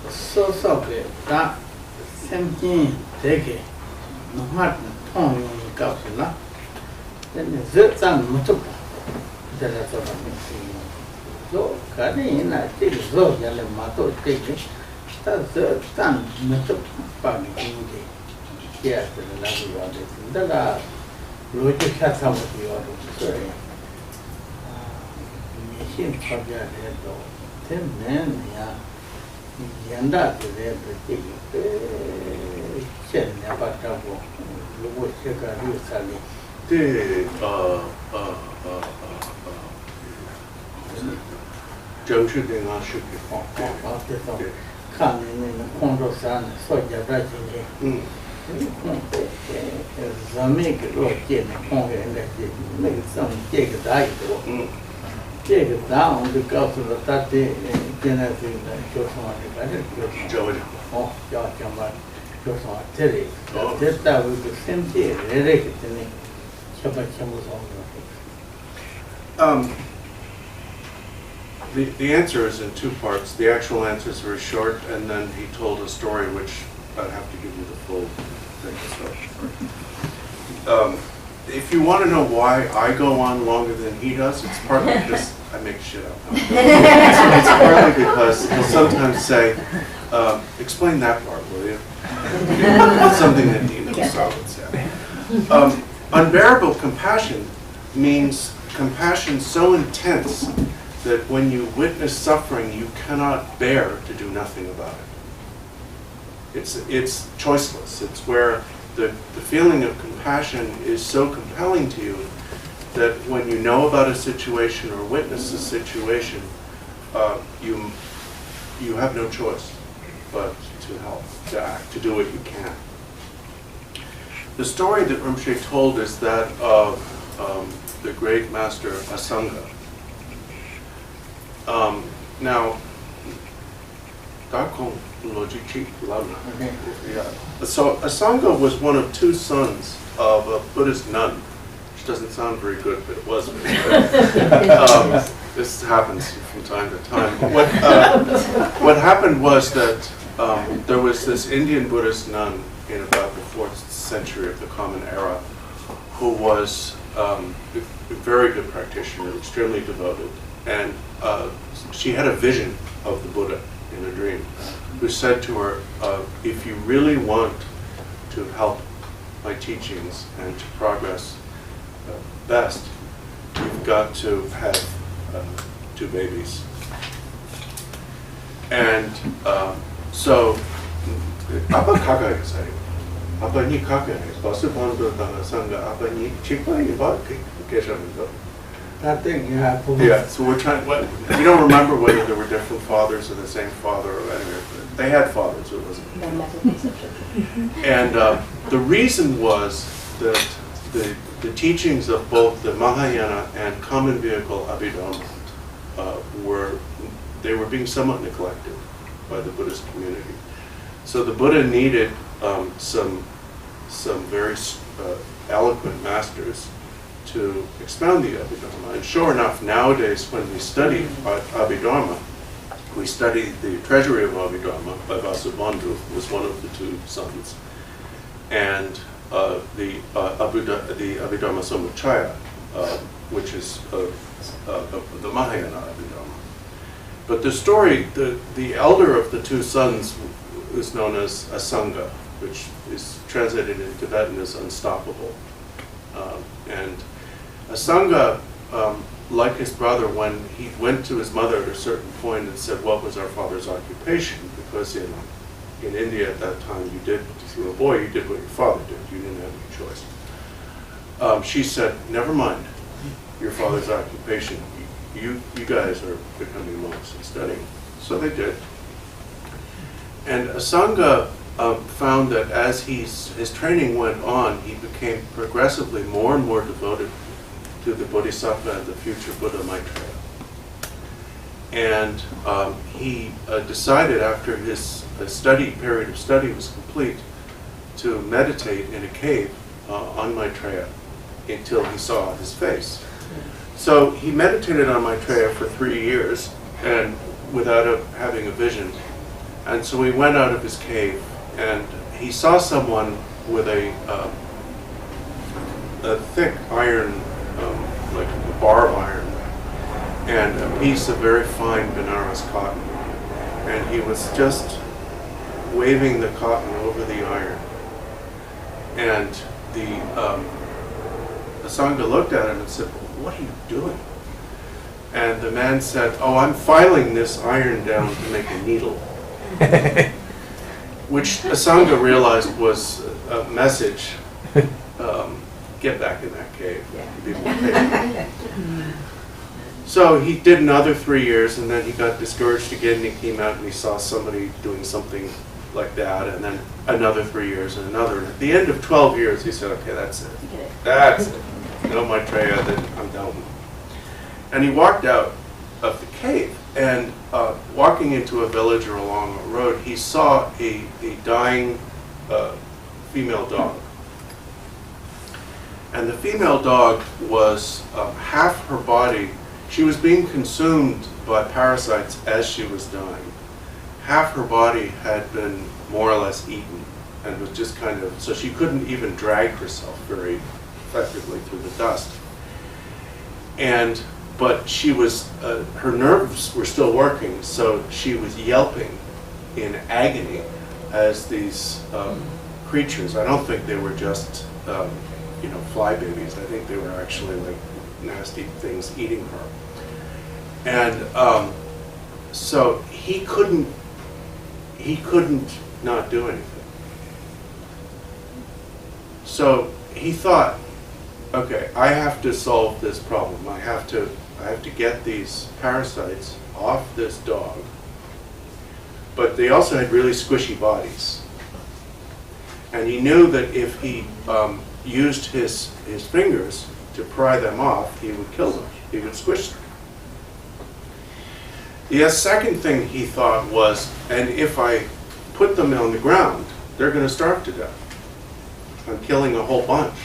sōsō ke tā, semchē tēke, nōhāt tōng yōngi kāpsi lā, tēne zō tsāng mūtupa, tēne zōpa mepe yōngi. Zō kārī yīnā tēke zō yāle mātō tēke, zō tsāng mūtupa nīnjē, kia tēne nāgu yōde, tēne 로이트 캬타고요. 그래. 미신 파비아에도 때문에야 yanda de de chen ya ba ta bo lu bo che ka ri sa li de正式的啊是哦这种看那工作上说家的今天咱们给我建的公园的那个上这个大一多这个答案就告诉了他的现在这个叫什么这个叫什么叫什么叫什么这里这大卫的身体人类的呢什么The answer is in two parts. The actual answer is very short, and then he told a story which I'd have to give you the full thing. So, if you want to know why I go on longer than he does, it's partly because I make shit up. It's partly because he'll sometimes say, explain that part, will you? Something that he himself would say. Unbearable compassion means compassion so intense that when you witness suffering, you cannot bear to do nothing about it. It's choiceless. It's where the feeling of compassion is so compelling to you that when you know about a situation or witness a situation, you have no choice but to help, to act, to do what you can. The story that Rinpoche told is that of the great master Asanga. Now, so Asanga was one of two sons of a Buddhist nun, which doesn't sound very good, but it was very good. This happens from time to time. What happened was that there was this Indian Buddhist nun in about the 4th century of the Common Era who was a very good practitioner, extremely devoted, and she had a vision of the Buddha in a dream, who said to her, if you really want to help my teachings and to progress best, you've got to have 2 babies. And so, apa kakak saya, apa ni kakak ni, pasal pandu tanga sangga, apa ni cikgu ni bawa kesha itu. That thing you have to Yeah, so we're trying. We don't remember whether there were different fathers or the same father or anyway. They had fathers, so it wasn't. And the reason was that the teachings of both the Mahayana and Common Vehicle Abhidharma were being somewhat neglected by the Buddhist community. So the Buddha needed some very eloquent masters to expound the Abhidharma. And sure enough, nowadays when we study Abhidharma, we study the Treasury of Abhidharma by Vasubandhu, who was one of the 2 sons, and the Abhidharma Samuccaya, which is the Mahayana Abhidharma. But the story, the elder of the 2 sons is known as Asanga, which is translated in Tibetan as unstoppable. And Asanga, like his brother, when he went to his mother at a certain point and said, what was our father's occupation? Because in India at that time, if you were a boy, you did what your father did. You didn't have any choice. She said, never mind your father's occupation. You guys are becoming monks and studying. So they did. And Asanga found that as his training went on, he became progressively more and more devoted to the Bodhisattva and the future Buddha Maitreya. And he decided after his period of study was complete to meditate in a cave on Maitreya until he saw his face. So he meditated on Maitreya for 3 years and without having a vision. And so he went out of his cave and he saw someone with a thick iron, like a bar of iron, and a piece of very fine Benares cotton. And he was just waving the cotton over the iron. And the Asanga looked at him and said, what are you doing? And the man said, oh, I'm filing this iron down to make a needle. which Asanga realized was a message, get back in that cave. Be more patient. So he did another 3 years, and then he got discouraged again, and he came out and he saw somebody doing something like that, and then another 3 years and another. And at the end of 12 years, he said, okay, that's it. That's it. No Maitreya, then I'm done. And he walked out of the cave, and walking into a village or along a road, he saw a dying female dog. And the female dog was half her body. She was being consumed by parasites as she was dying. Half her body had been more or less eaten and was just kind of, so she couldn't even drag herself very effectively through the dust. But she was, her nerves were still working, so she was yelping in agony as these creatures, I don't think they were just, fly babies. I think they were actually like nasty things eating her. And so he couldn't not do anything. So he thought, okay, I have to solve this problem. I have to get these parasites off this dog. But they also had really squishy bodies. And he knew that if he used his fingers to pry them off, he would kill them. He would squish them. The second thing he thought was, and if I put them on the ground, they're going to starve to death. I'm killing a whole bunch.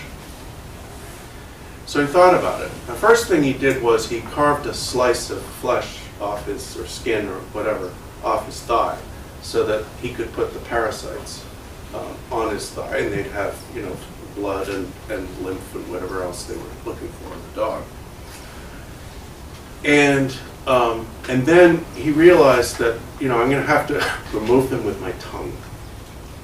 So he thought about it. The first thing he did was he carved a slice of flesh off his, or skin or whatever, off his thigh, so that he could put the parasites on his thigh, and they'd have, blood and lymph and whatever else they were looking for in the dog. And then he realized that, I'm going to have to remove them with my tongue.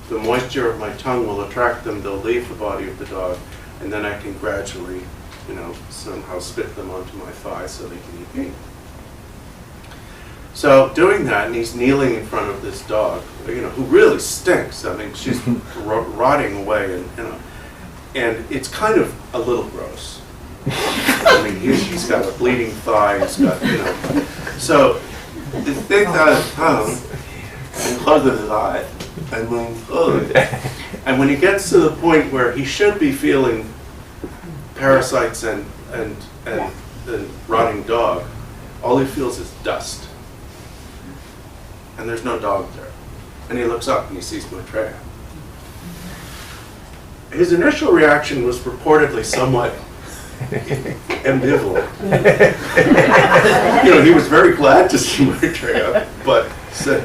The moisture of my tongue will attract them, they'll leave the body of the dog, and then I can gradually, somehow spit them onto my thigh so they can eat me. So doing that, and he's kneeling in front of this dog, who really stinks. I mean, she's rotting away, and it's kind of a little gross. I mean, he's got a bleeding thigh, he's got, So, he takes out his tongue and closes his eye, and and when he gets to the point where he should be feeling parasites and rotting dog, all he feels is dust. And there's no dog there. And he looks up and he sees Maitreya. His initial reaction was reportedly somewhat ambivalent. He was very glad to see Maitreya, but said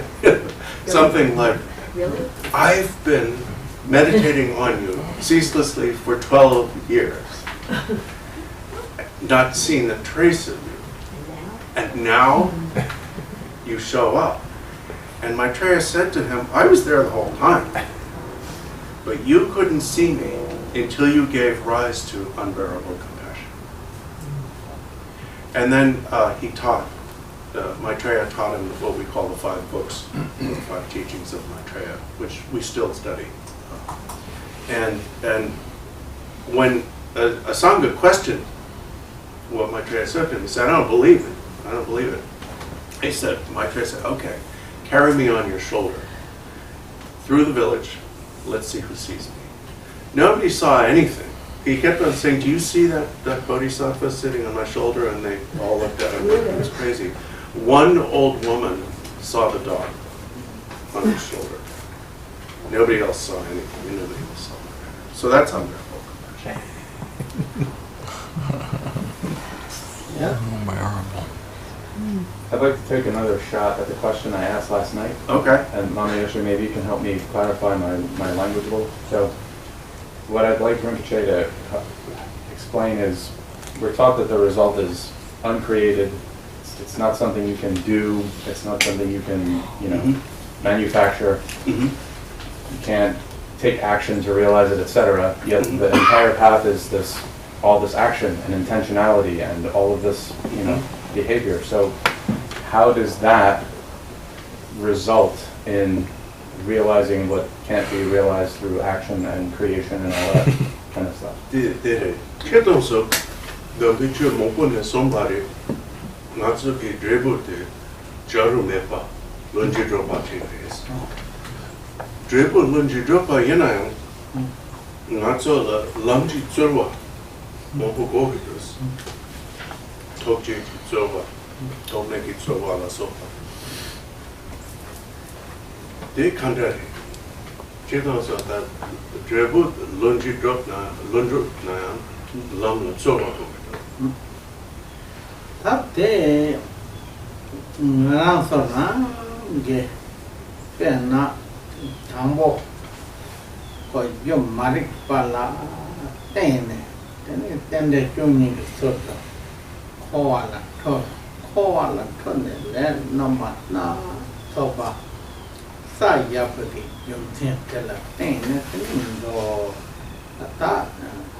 something like, Really? I've been meditating on you ceaselessly for 12 years, not seen a trace of you. And now you show up. And Maitreya said to him, I was there the whole time, but you couldn't see me until you gave rise to unbearable compassion. And then Maitreya taught him what we call the 5 books, the 5 teachings of Maitreya, which we still study. And when Asanga questioned what Maitreya said to him, he said, I don't believe it. I don't believe it. Maitreya said, okay, carry me on your shoulder through the village. Let's see who sees me. Nobody saw anything. He kept on saying, do you see that bodhisattva sitting on my shoulder? And they all looked at him like it was crazy. One old woman saw the dog on his shoulder. Nobody else saw anything. And nobody else saw it. So that's unbearable compassion. Yeah. Unbearable. I'd like to take another shot at the question I asked last night. Okay. And Mama Yeshe, maybe you can help me clarify my language a little. So what I'd like Rinpoche to explain is, we're taught that the result is uncreated. It's not something you can do. It's not something you can, manufacture. Mm-hmm. You can't take action to realize it, etc. Yet the entire path is all this action and intentionality and all of this, behavior. So how does that result in realizing what can't be realized through action and creation and all that kind of stuff. 네, 캐동서 너 비추 먹고는 somebody 나츠기 드레볼데 자루메파 런지 드로파 체크해서 드레볼 런지 드로파 예나요 나츠라 런지 저와 먹고 고기도스 톡지 저와 도메기 저와라 소파 데 칸다리 제도서 다 드레볼 런지 드롭나 런드나 람나 저와 탑대 나서나 이게 배나 담보 거좀 마릭 발라 때네 때네 좀이 있었어 코알라 톤네 넘마나 소바 사이야버기 좀 텐텔라 때네 그니도 다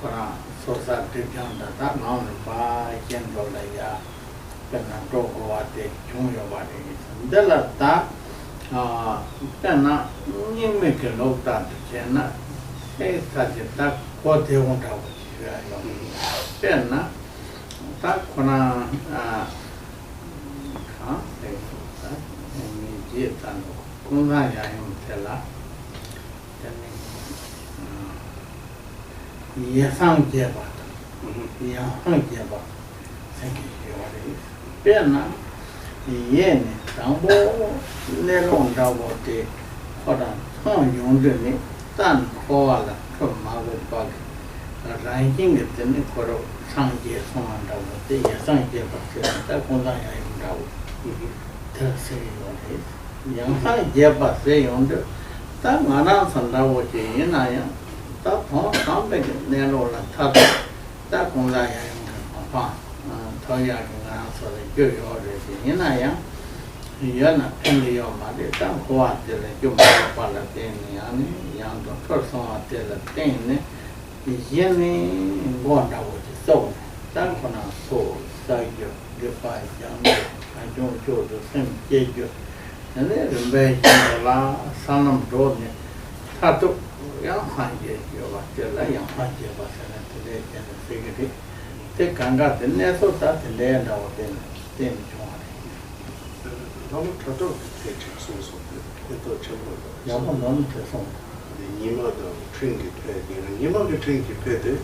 코라 소사 대장다 다 나오는 바 견돌라야 그나 도고와데 중요바데 달라다 그나 님메게 놓다 되나 에타지다 고대원다고 지야요 그나 딱 코나 이제탄 공사야용 tel라 예상제바 예상제바 생기게 배나 이해네 담보 내롱다고데 거다 성용되네 단 코알라 그마고 박 라인킹 때문에 거로 상제 송한다고 때 예상제바 다 공사야용다고特色有的，阳上也把这用的，但我那上到我建议那样，到旁上边的那路了，他在工作也用的方法，他也跟俺说的就要这些，你那样，也那平时要嘛的，但花的了就没有把了点那样的，样都出上的了点呢，以前呢，我那我就走呢，但可能说再有就把样的。就很解决，现在人们现啦，上那么多呢，他都养汉解决吧，就来养汉解吧，现在这类现在这个的，这尴尬的那时候他是来到我的这种的，他们他都可以送送的，也都全部的。要不能接送。你们的春季配的，你们的春季配的，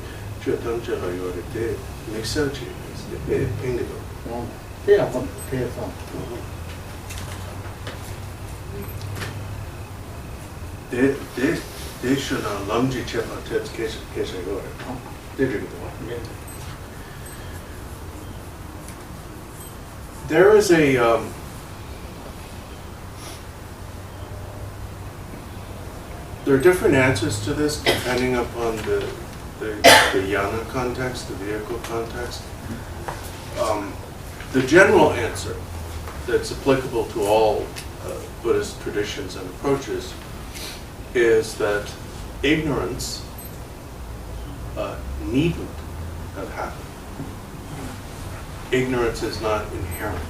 就当这还有的，没设计，是配配的。这样不这样送。They should lumji chip on tips case I go. Did you go? There is a there are different answers to this depending upon the yana context, the vehicle context. The general answer that's applicable to all Buddhist traditions and approaches is that ignorance needn't have happened. Ignorance is not inherent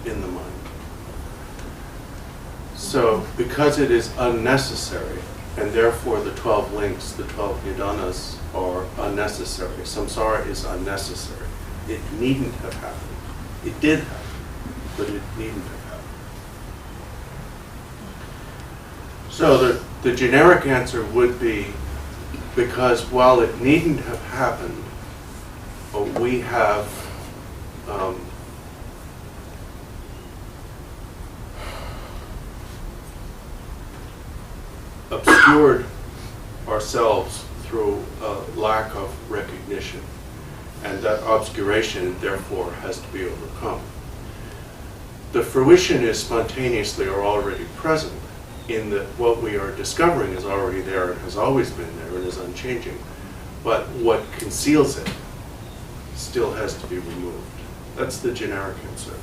in the mind. So, because it is unnecessary, and therefore the 12 links, the 12 nidanas are unnecessary, samsara is unnecessary. It needn't have happened. It did happen, but it needn't have happened. So the generic answer would be, because while it needn't have happened, we have obscured ourselves through a lack of recognition. And that obscuration, therefore, has to be overcome. The fruition is spontaneously or already present, in that what we are discovering is already there and has always been there and is unchanging. But what conceals it still has to be removed. That's the generic answer.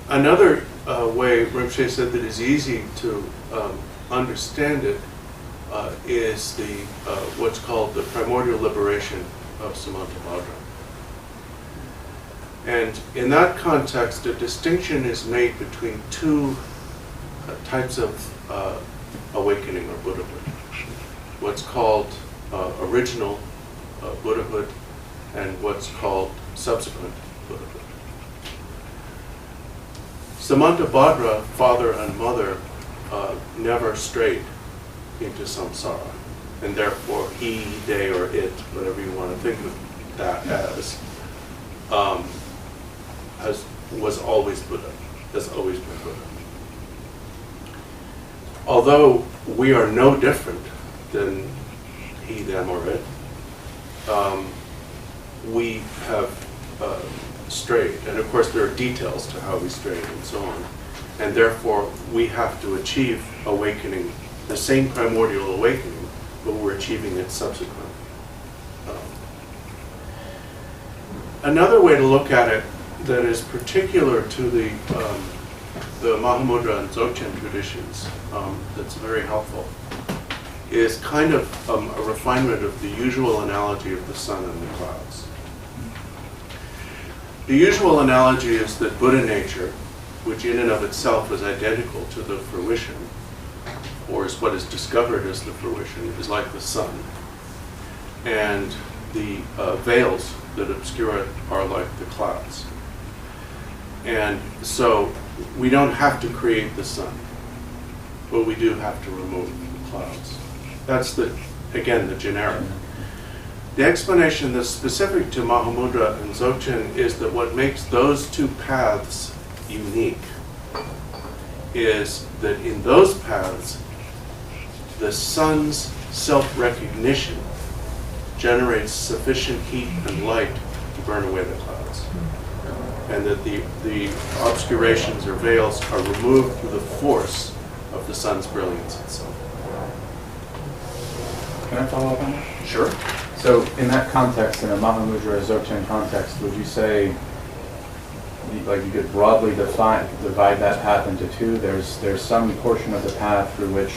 Another way Rinpoche said that is easy to understand it is the what's called the primordial liberation of Samantabhadra. And in that context, a distinction is made between two types of awakening or Buddhahood. What's called original Buddhahood and what's called subsequent Buddhahood. Samantabhadra, father and mother, never strayed into samsara, and therefore he, they, or it, whatever you want to think of that as, was always Buddha, has always been Buddha. Although we are no different than he, them, or it, we have strayed, and of course there are details to how we strayed and so on, and therefore we have to achieve awakening, the same primordial awakening, but we're achieving it subsequent. Another way to look at it that is particular to the Mahamudra and Dzogchen traditions, that's very helpful, is kind of a refinement of the usual analogy of the sun and the clouds. The usual analogy is that Buddha nature, which in and of itself is identical to the fruition, or is what is discovered as the fruition, is like the sun. And the veils that obscure it are like the clouds. And so we don't have to create the sun, but we do have to remove the clouds. That's again, the generic. The explanation that's specific to Mahamudra and Dzogchen is that what makes those two paths unique is that in those paths, the sun's self-recognition generates sufficient heat and light to burn away the clouds. And that the obscurations or veils are removed through the force of the sun's brilliance itself. Can I follow up on that? Sure. So in that context, in a Mahamudra Dzogchen context, would you say, like you could broadly divide that path into two? There's some portion of the path through which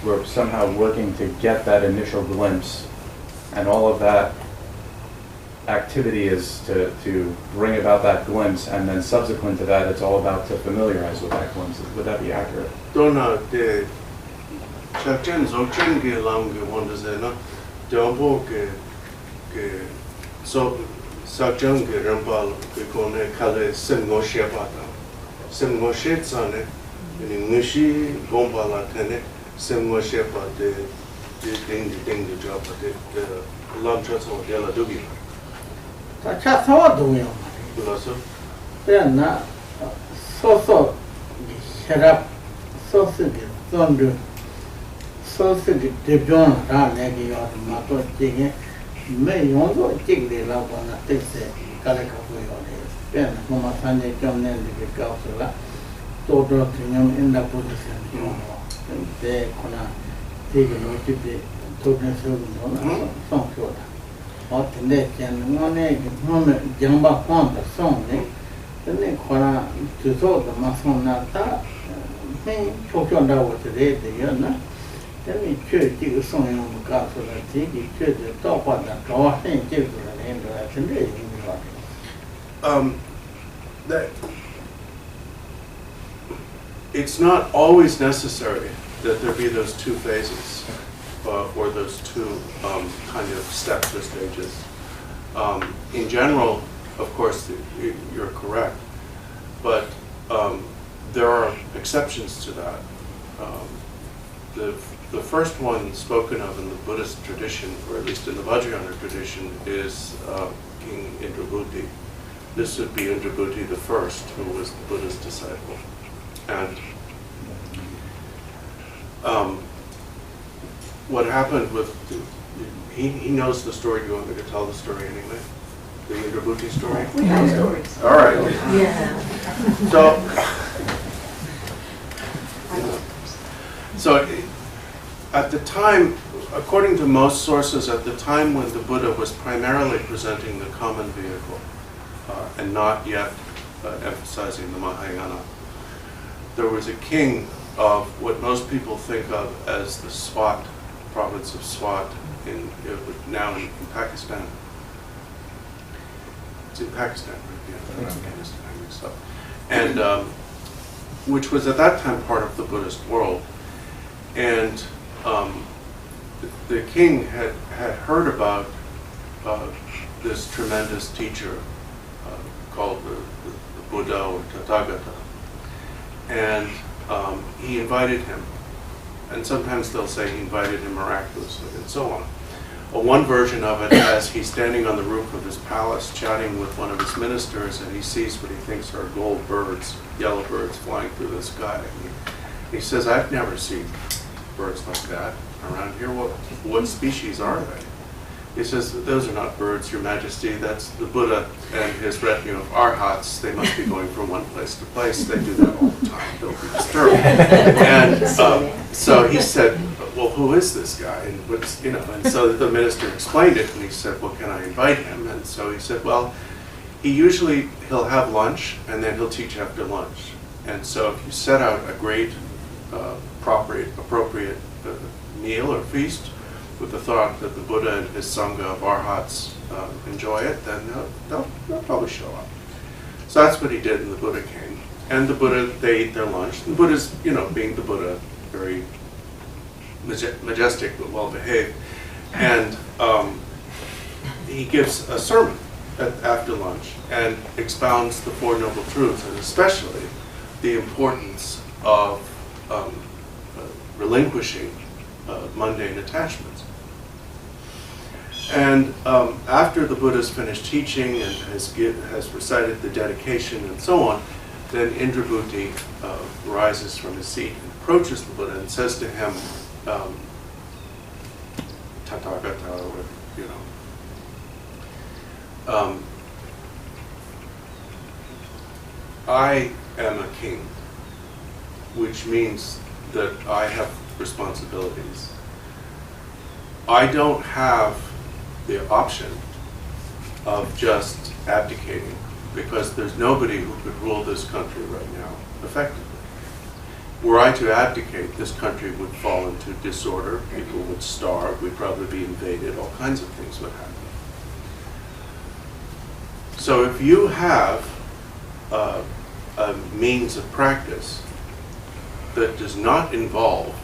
we're somehow working to get that initial glimpse, and all of that activity is to bring about that glimpse, and then subsequent to that, it's all about to familiarize with that glimpse. Would that be accurate? Chakchen Dzogchen ge lam ge wanda se na Jambo ge so Sakchen ge Rampal ge kone kale sem ngo she pa ta sem ngo she tsa ne ni ngishi gomba la tene sem ngo she pa de ding job pa de lam cha so de la dugi ta cha so do yo la so then na so serap so ge zondu so ge de jon ra ne ge yo ma to jing me yon so jing de la ba na te se ka le ka ko yo ne then mo ma san ne jon ne de ka so la to nyam in the position yo de kona de ge no ti de to ne so no na so kyo da o tende chen ngo ne ge mo me jang ba kwang da song ne ne kona tu so da ma song na ta me cho da wo de yo na then we could do something on the car so that you could talk about that draw thing to the end of that it's not always necessary that there be those two phases or those two kind of steps or stages. In general, of course, you're correct, but there are exceptions to that. The first one spoken of in the Buddhist tradition, or at least in the Vajrayana tradition, is King Indrabhuti. This would be Indrabhuti the first, who was the Buddha's disciple. And what happened with, he knows the story. Do you want me to tell the story anyway? The Indrabhuti story? We have stories. All right. Yeah. So at the time, according to most sources, at the time when the Buddha was primarily presenting the common vehicle and not yet emphasizing the Mahayana, there was a king of what most people think of as the Swat, province of Swat, now in Pakistan. It's in Pakistan, right? Yeah, not Afghanistan, I mixed up. And which was at that time part of the Buddhist world. And the king had heard about this tremendous teacher called the Buddha or Tathagata. And he invited him. And sometimes they'll say he invited him miraculously and so on. One version of it has he's standing on the roof of his palace chatting with one of his ministers, and he sees what he thinks are gold birds, yellow birds flying through the sky. And he says, I've never seen birds like that around here. What species are they? He says, those are not birds, Your Majesty. That's the Buddha and his retinue of arhats. They must be going from one place to place. They do that all the time. Don't be disturbed. And so he said, well, who is this guy? And what's, and so the minister explained it, and he said, well, can I invite him? And so he said, well, he'll have lunch, and then he'll teach after lunch. And so if you set out a great, appropriate meal or feast, with the thought that the Buddha and his Sangha of Arhats enjoy it, then they'll probably show up. So that's what he did, and the Buddha came. And the Buddha, they ate their lunch. The Buddha's, being the Buddha, very majestic but well-behaved. And he gives a sermon after lunch and expounds the Four Noble Truths, and especially the importance of relinquishing mundane attachments. And after the Buddha's finished teaching and has recited the dedication and so on, then Indrabhuti rises from his seat and approaches the Buddha and says to him, Tathagata, or, I am a king, which means that I have responsibilities. I don't have the option of just abdicating, because there's nobody who could rule this country right now effectively. Were I to abdicate, this country would fall into disorder, people would starve, we'd probably be invaded, all kinds of things would happen. So if you have a means of practice that does not involve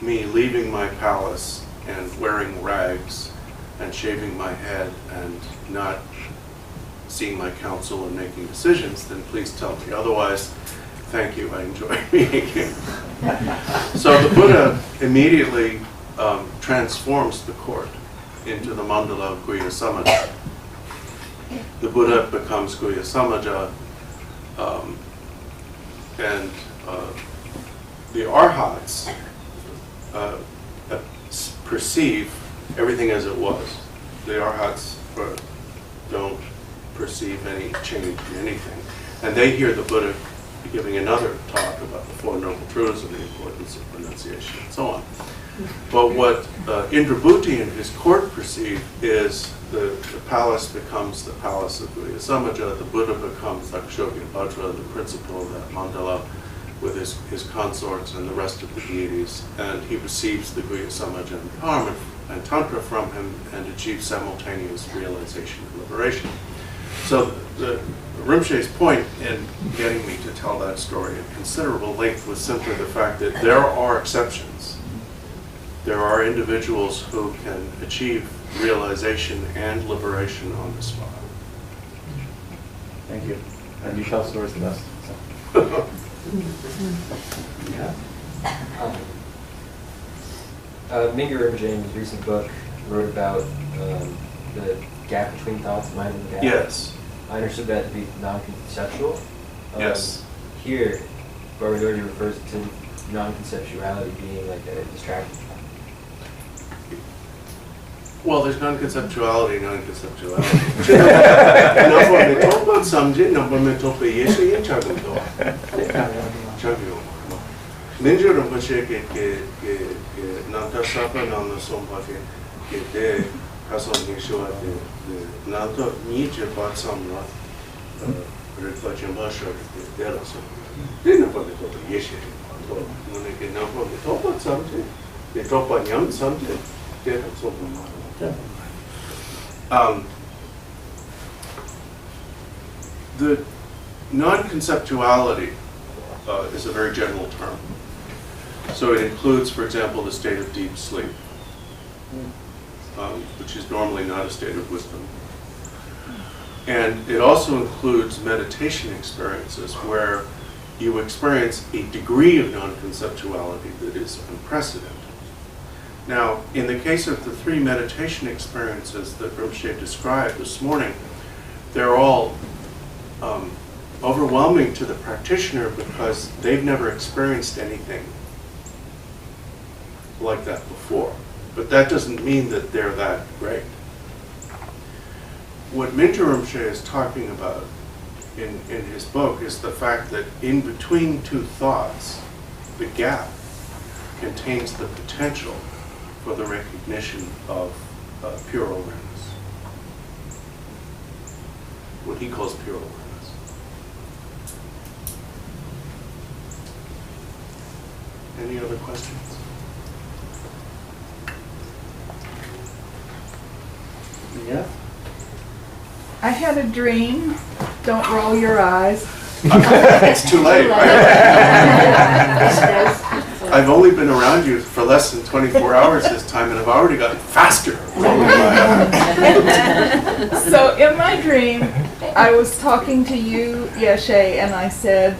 me leaving my palace and wearing rags and shaving my head and not seeing my counsel and making decisions, then please tell me. Otherwise, thank you, I enjoy meeting you. So the Buddha immediately transforms the court into the mandala of Guhya Samaja. The Buddha becomes Guhya Samaja, and the Arhats perceive everything as it was. The Arhats don't perceive any change in anything. And they hear the Buddha giving another talk about the Four Noble Truths and the importance of renunciation and so on. But what Indrabhuti and his court perceive is the palace becomes the palace of Guhya Samaja, the Buddha becomes Akshobhya the principal of that mandala, with his consorts and the rest of the deities, and he receives the Guhya Samaja and Dharma and Tantra from him and achieves simultaneous realization and liberation. So the Rinpoche's point in getting me to tell that story at considerable length was simply the fact that there are exceptions. There are individuals who can achieve realization and liberation on the spot. Thank you. And you tell stories the best. So. Mingyur Rinpoche in his recent book wrote about the gap between thoughts, mind and gap. Yes. I understood that to be non-conceptual. Yes. Here, Barway Dorje refers to non-conceptuality being like a distraction. Well, there's non-conceptuality. Yeshe Mingyur Rinpoche ke nanta sapa nana sompa ke de kason yeshua de nanta nije batsamra ritva jambasha de dela so de napa de topa yeshe mune ke napa de topa samte de topa nyam samte de sompa The non-conceptuality is a very general term. So it includes, for example, the state of deep sleep, which is normally not a state of wisdom. And it also includes meditation experiences where you experience a degree of non-conceptuality that is unprecedented. Now, in the case of the 3 meditation experiences that Rinpoche described this morning, they're all overwhelming to the practitioner because they've never experienced anything like that before. But that doesn't mean that they're that great. What Mingyur Rinpoche is talking about in his book is the fact that in between 2 thoughts, the gap contains the potential for the recognition of pure awareness. What he calls pure awareness. Any other questions? Yeah. I had a dream. Don't roll your eyes. It's too late, right? I've only been around you for less than 24 hours this time, and I've already gotten faster. So in my dream, I was talking to you, Yeshe, and I said,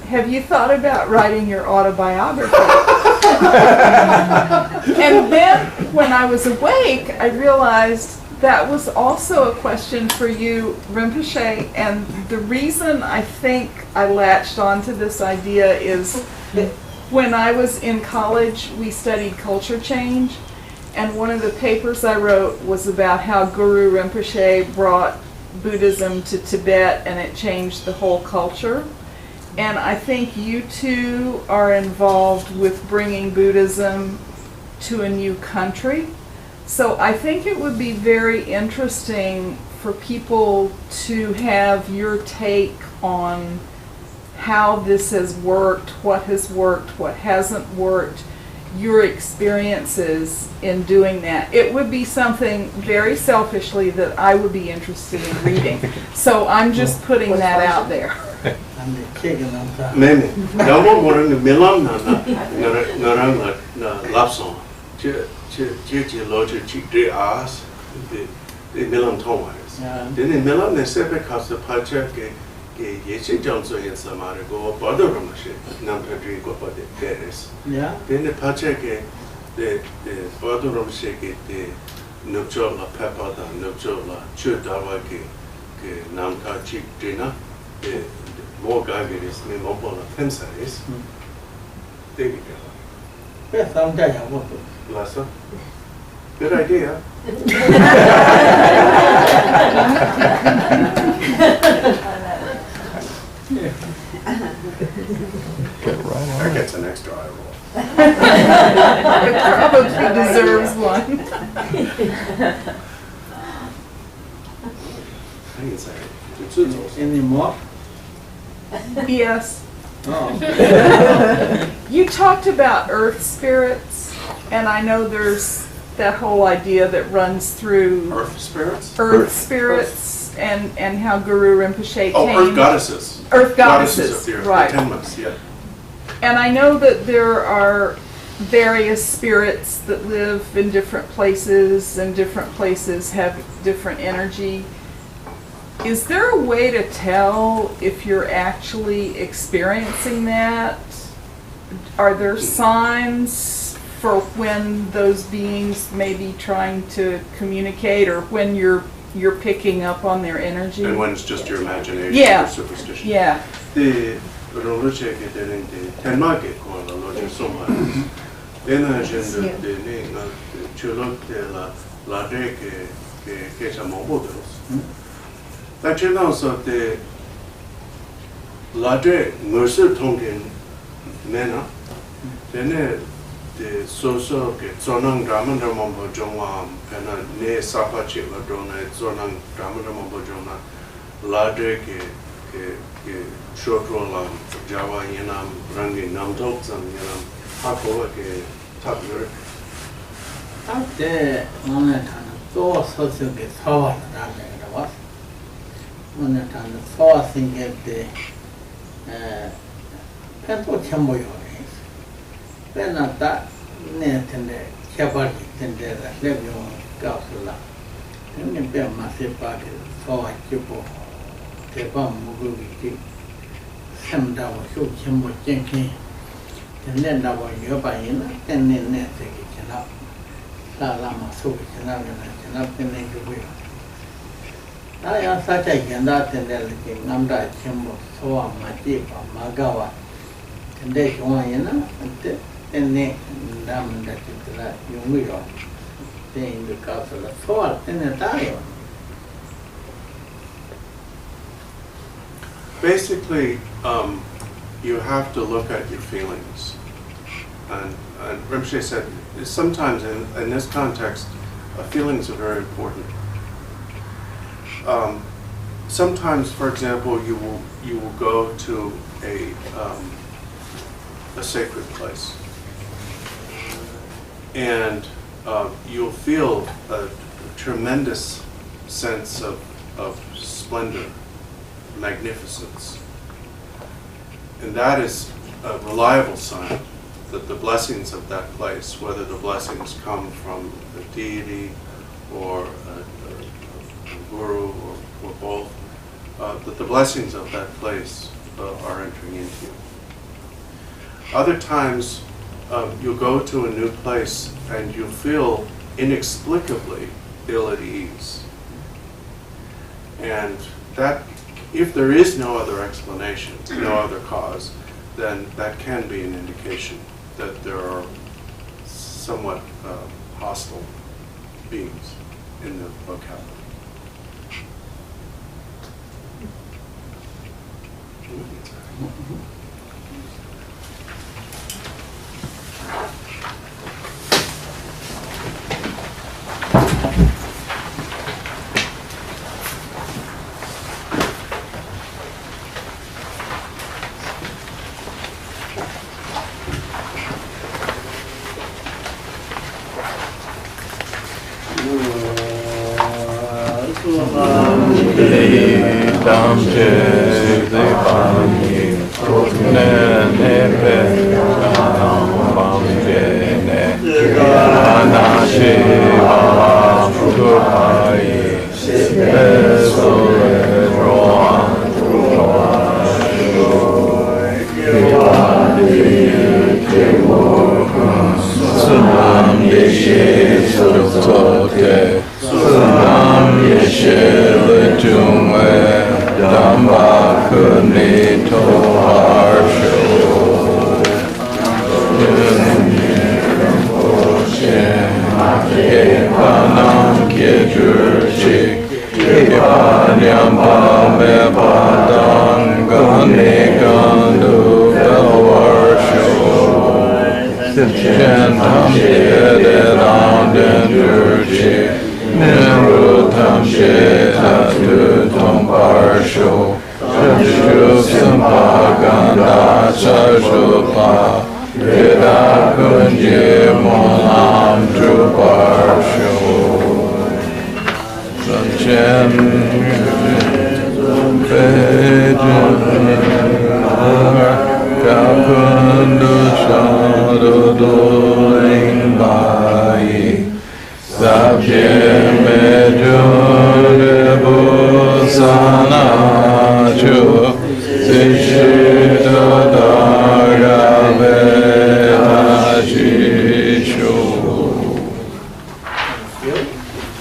have you thought about writing your autobiography? And then when I was awake, I realized that was also a question for you, Rinpoche, and the reason I think I latched onto this idea is when I was in college, we studied culture change, and one of the papers I wrote was about how Guru Rinpoche brought Buddhism to Tibet and it changed the whole culture. And I think you two are involved with bringing Buddhism to a new country. So I think it would be very interesting for people to have your take on how this has worked, what hasn't worked, your experiences in doing that. It would be something very selfishly that I would be interested in reading. So I'm just putting that out there. Mene, namo morang milam na ngarang na lapson. Che loja chikre as the milam tonwise. Then in milam ne sepe kasa pacha ke Yeshe Gyamtso yin samara go Bardor Tulku Rinpoche go pade peres. Then the pacha ke the Bardor Tulku ke the nupcho la pepa da nupcho la chu dawa ke namka chikre na the more gagaris me mobola temsaris. There you go. Lassa. Good idea. That gets an extra eye roll. It probably deserves one. I can say it. Any more? Yes. Oh. You talked about earth spirits, and I know there's that whole idea that runs through Earth spirits? earth spirits and how Guru Rinpoche Oh, came. earth goddesses. Earth goddesses, of the earth, right. the 10 months, yeah. And I know that there are various spirits that live in different places, and different places have different energy. Is there a way to tell if you're actually experiencing that? Are there signs for when those beings may be trying to communicate, or when you're picking up on their energy? And when it's just your imagination Yeah. or superstition. Yeah. The Roloche ke the Tenma ke ko la loje soma. Then I agenda the name of the Chulok de la de ke chamobodos. That you know so the la de mercer tongen mena. Then the so ke zonang dramanda mombo jongwa and ne sapachi la drona zonang dramanda mombo jona la de ke shotro la Java yanam rangi namtok sam yanam hako ke tapur. After one time, so social get power. monatan so single the pencil chamboy penata net and the cabal and the level capsula. Then the bear massive party so I keep the bomb movie. Some down show chambo janky. And then that was your buying, and then net taken up. Lama so we cannot in the way. I am such a ganda and then Namda Chimbo, so am my deep Magawa. And they go on, and then Nam that you will. They in the castle of fall in a dial. Basically, you have to look at your feelings. And Rinpoche said, sometimes in this context, feelings are very important. Sometimes, for example, you will go to a sacred place, and you'll feel a tremendous sense of splendor, magnificence, and that is a reliable sign that the blessings of that place, whether the blessings come from the deity or a guru or both, that the blessings of that place are entering into you. Other times, you'll go to a new place and you'll feel inexplicably ill at ease. And that, if there is no other explanation, no other cause, then that can be an indication that there are somewhat hostile beings in the locality.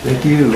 Thank you.